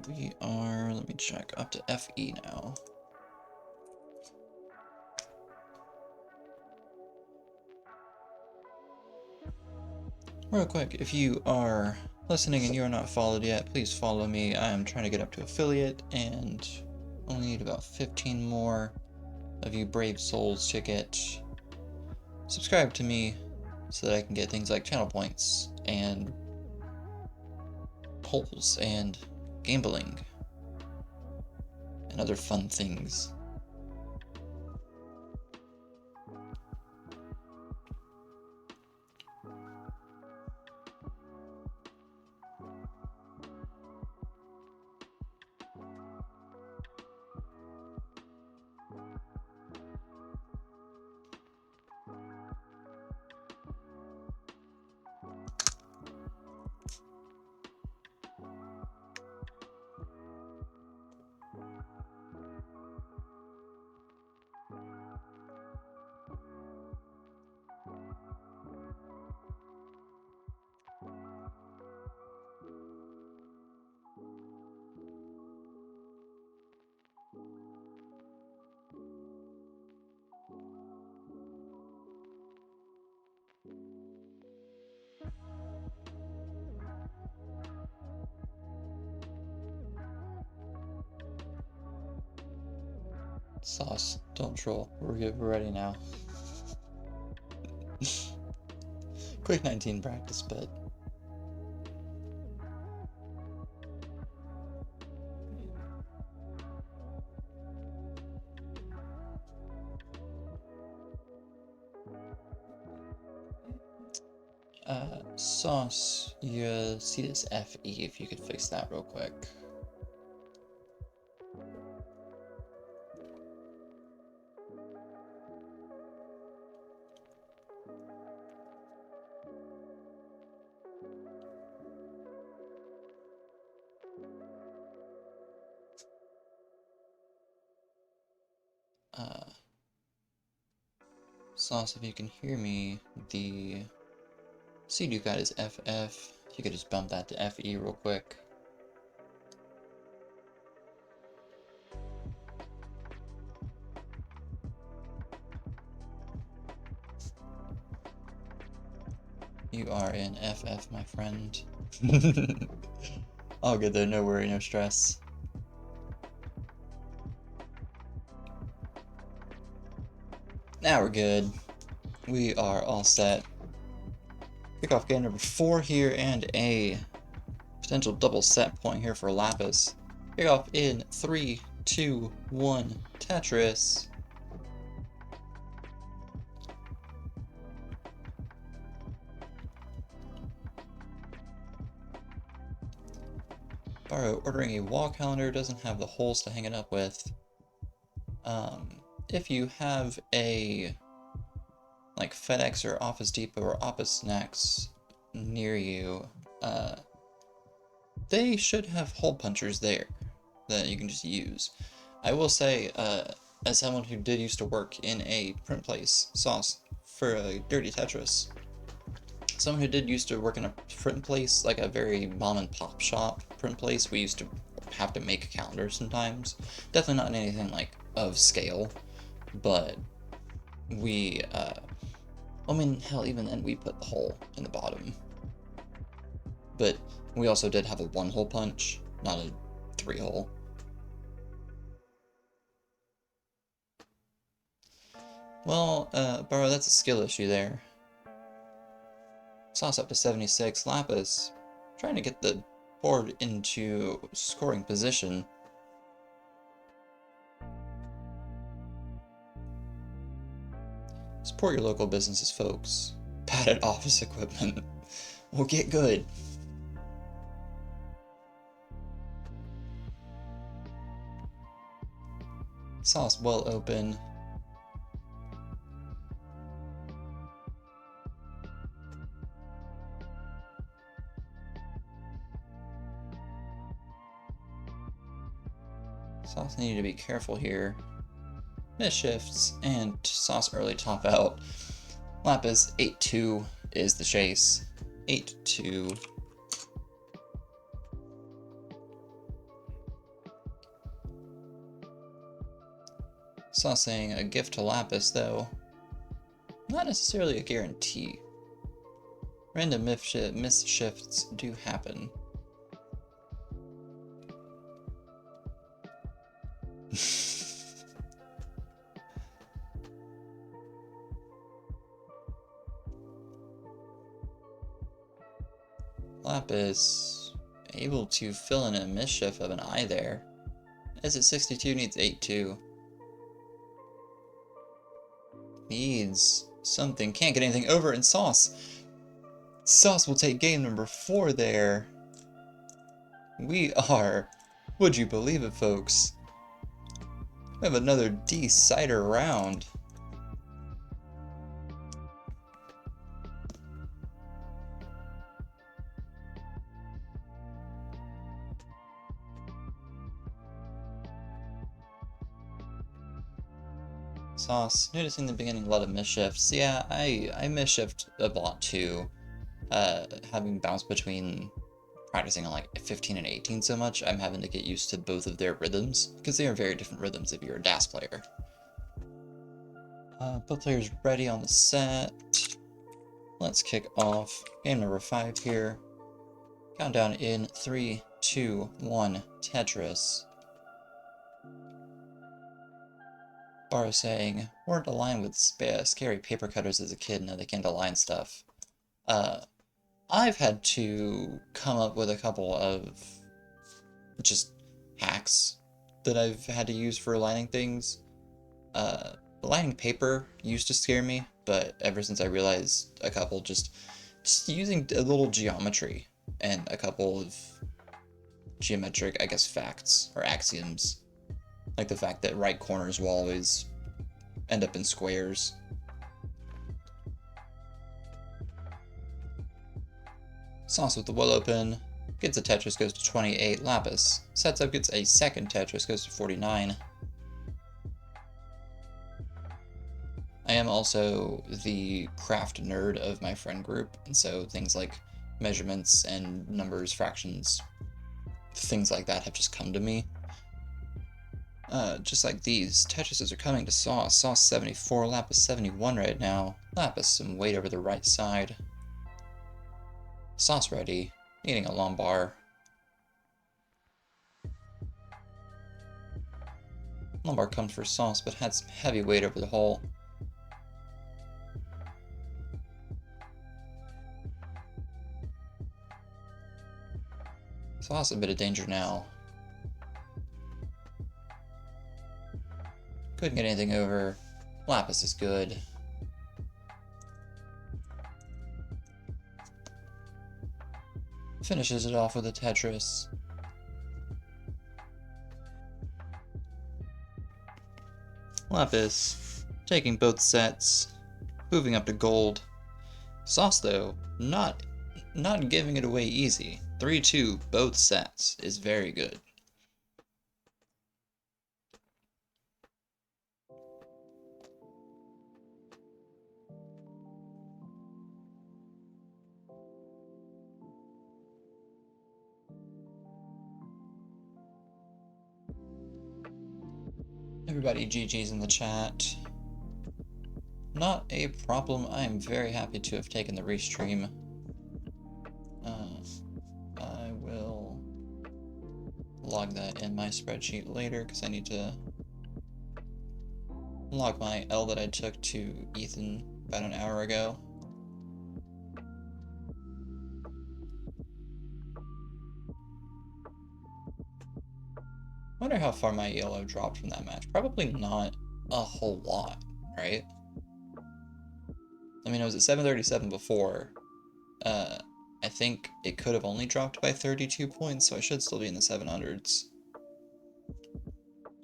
We are, let me check, up to FE now. Real quick, if you are listening and you are not followed yet, please follow me. I am trying to get up to affiliate and only need about 15 more of you brave souls to get subscribe to me so that I can get things like channel points and polls and gambling and other fun things. Sauce, don't troll. We're ready now. Quick 19 practice, but Sauce, you see this FE, if you could fix that real quick. Sauce, if you can hear me, the C Ducat is FF. If you could just bump that to FE real quick. You are in FF, my friend. All good though, no worry, no stress. Now we're good. We are all set. Kickoff game number 4 here, and a potential double set point here for Lapis. Kickoff in 3, 2, 1, Tetris. Borrow, ordering a wall calendar doesn't have the holes to hang it up with. If you have a like FedEx or Office Depot or Office Snacks near you, they should have hole punchers there that you can just use. I will say, as someone who did used to work in a print place, Sauce, for a Dirty Tetris, someone who did used to work in a print place, like a very mom and pop shop print place, we used to have to make calendars sometimes. Definitely not anything like of scale, but we, I mean, hell, even then we put the hole in the bottom. But we also did have a 1-hole punch, not a 3-hole. Well, Burrow, that's a skill issue there. Sauce up to 76. Lapis trying to get the board into scoring position. Support your local businesses, folks. Padded office equipment. We'll get good. Sauce well open. Sauce needed to be careful here. Miss shifts, and Sauce early top out. Lapis 8-2 is the chase. 8-2. Sauce saying a gift to Lapis, though. Not necessarily a guarantee. Random miss shifts do happen. Lapis, able to fill in a mischief of an eye there. Is it 62? Needs 8 too. Needs something. Can't get anything over in Sauce. Sauce will take game number 4 there. We are, would you believe it, folks? We have another D-Cider round. Sauce, noticing the beginning a lot of misshifts. Yeah, I misshifted a lot too. Having bounced between practicing on like 15 and 18 so much, I'm having to get used to both of their rhythms, because they are very different rhythms if you're a DAS player. Both players ready on the set. Let's kick off game number 5 here. Countdown in 3, 2, 1, Tetris. Baro saying, weren't aligned with scary paper cutters as a kid, now they can't align stuff. I've had to come up with a couple of just hacks that I've had to use for aligning things. Aligning paper used to scare me, but ever since I realized a couple, just using a little geometry and a couple of geometric, I guess, facts or axioms, like the fact that right corners will always end up in squares. Sauce with the well open, gets a Tetris, goes to 28, Lapis. Sets up, gets a second Tetris, goes to 49. I am also the craft nerd of my friend group, and so things like measurements and numbers, fractions, things like that have just come to me. Just like these, Tetrises are coming to Sauce. Sauce 74, Lapis 71 right now. Lapis some weight over the right side. Sauce ready, needing a lumbar. Lumbar comes for Sauce, but had some heavy weight over the hole. Sauce a bit of danger now. Couldn't get anything over. Lapis is good. Finishes it off with a Tetris. Lapis taking both sets, moving up to gold. Sauce, though, not giving it away easy. 3-2 both sets is very good. Everybody GG's in the chat. Not a problem. I am very happy to have taken the restream. I will log that in my spreadsheet later because I need to log my L that I took to Ethan about an hour ago. I wonder how far my ELO dropped from that match. Probably not a whole lot, right? I mean, I was at 737 before. I think it could have only dropped by 32 points, so I should still be in the 700s.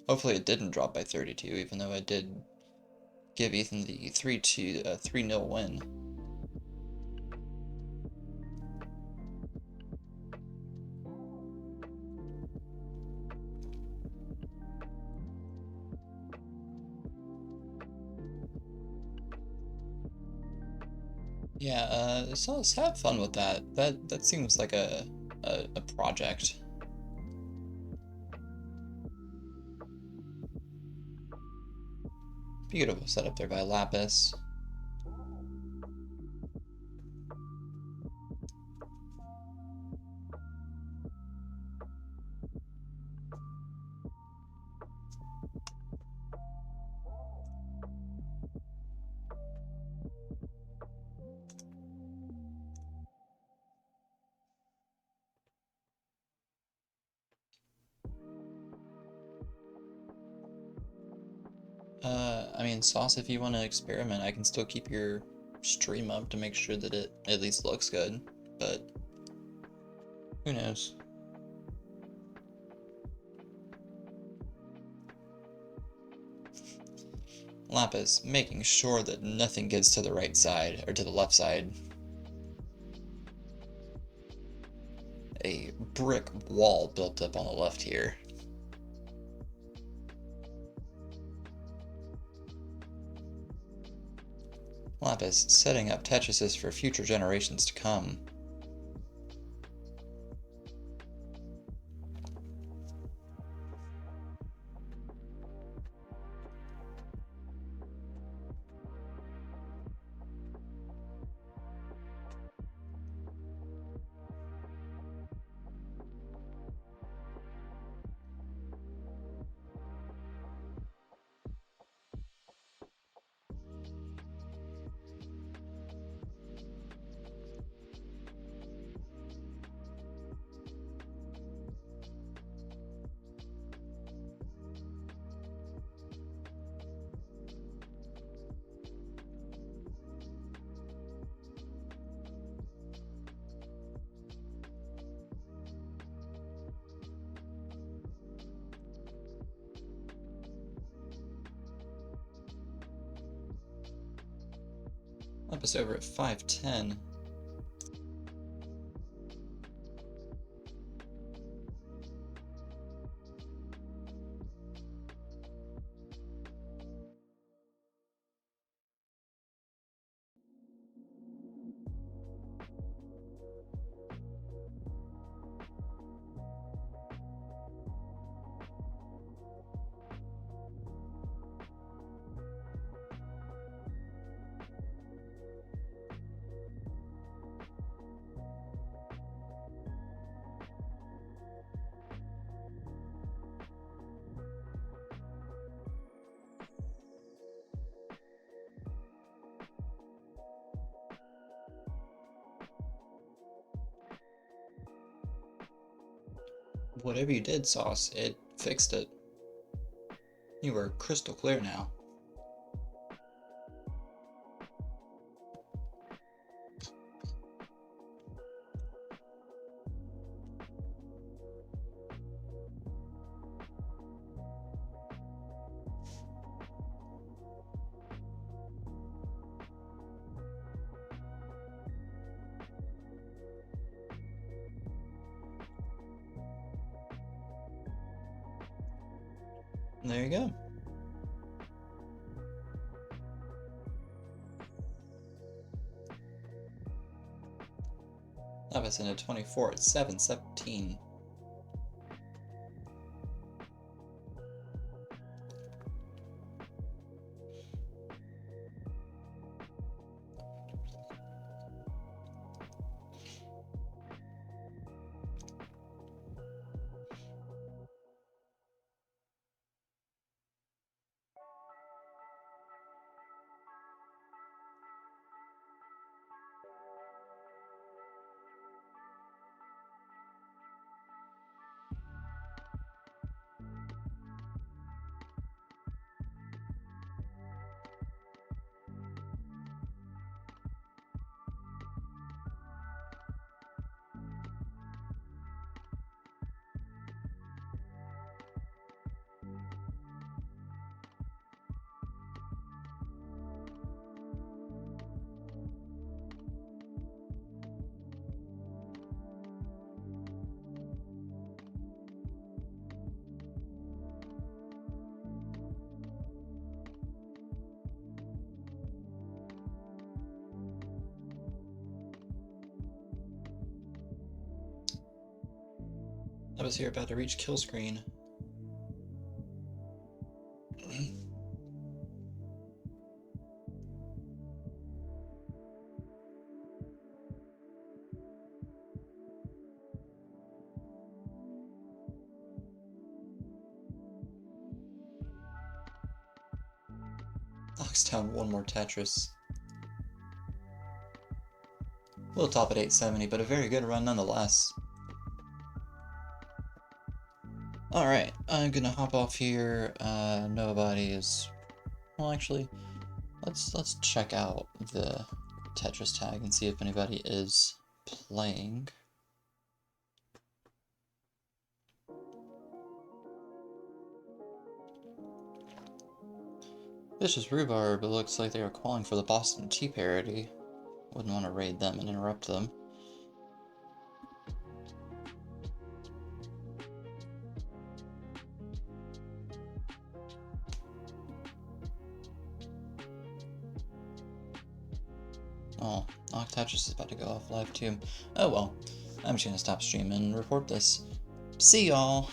Hopefully it didn't drop by 32, even though I did give Ethan the 3-0 win. Yeah, so let's have fun with that. That seems like a project. Beautiful setup there by Lapis. I mean, Sauce, if you want to experiment, I can still keep your stream up to make sure that it at least looks good, but who knows? Lapis, making sure that nothing gets to the right side, or to the left side. A brick wall built up on the left here. Lapis, setting up Tetrises for future generations to come. Lapis over at 510. Whatever you did, Sauce, it fixed it. You are crystal clear now. There you go. Lapis into 24 at 717. Lapis here about to reach kill screen. Knocks down one more Tetris. We'll top at 870, but a very good run nonetheless. Alright, I'm gonna hop off here. Nobody is Well, actually, let's check out the Tetris tag and see if anybody is playing. Vicious Rhubarb, it looks like they are calling for the Boston Tea parody. Wouldn't want to raid them and interrupt them. Oh, Octatris is about to go off live too. Oh well, I'm just gonna stop streaming and report this. See y'all!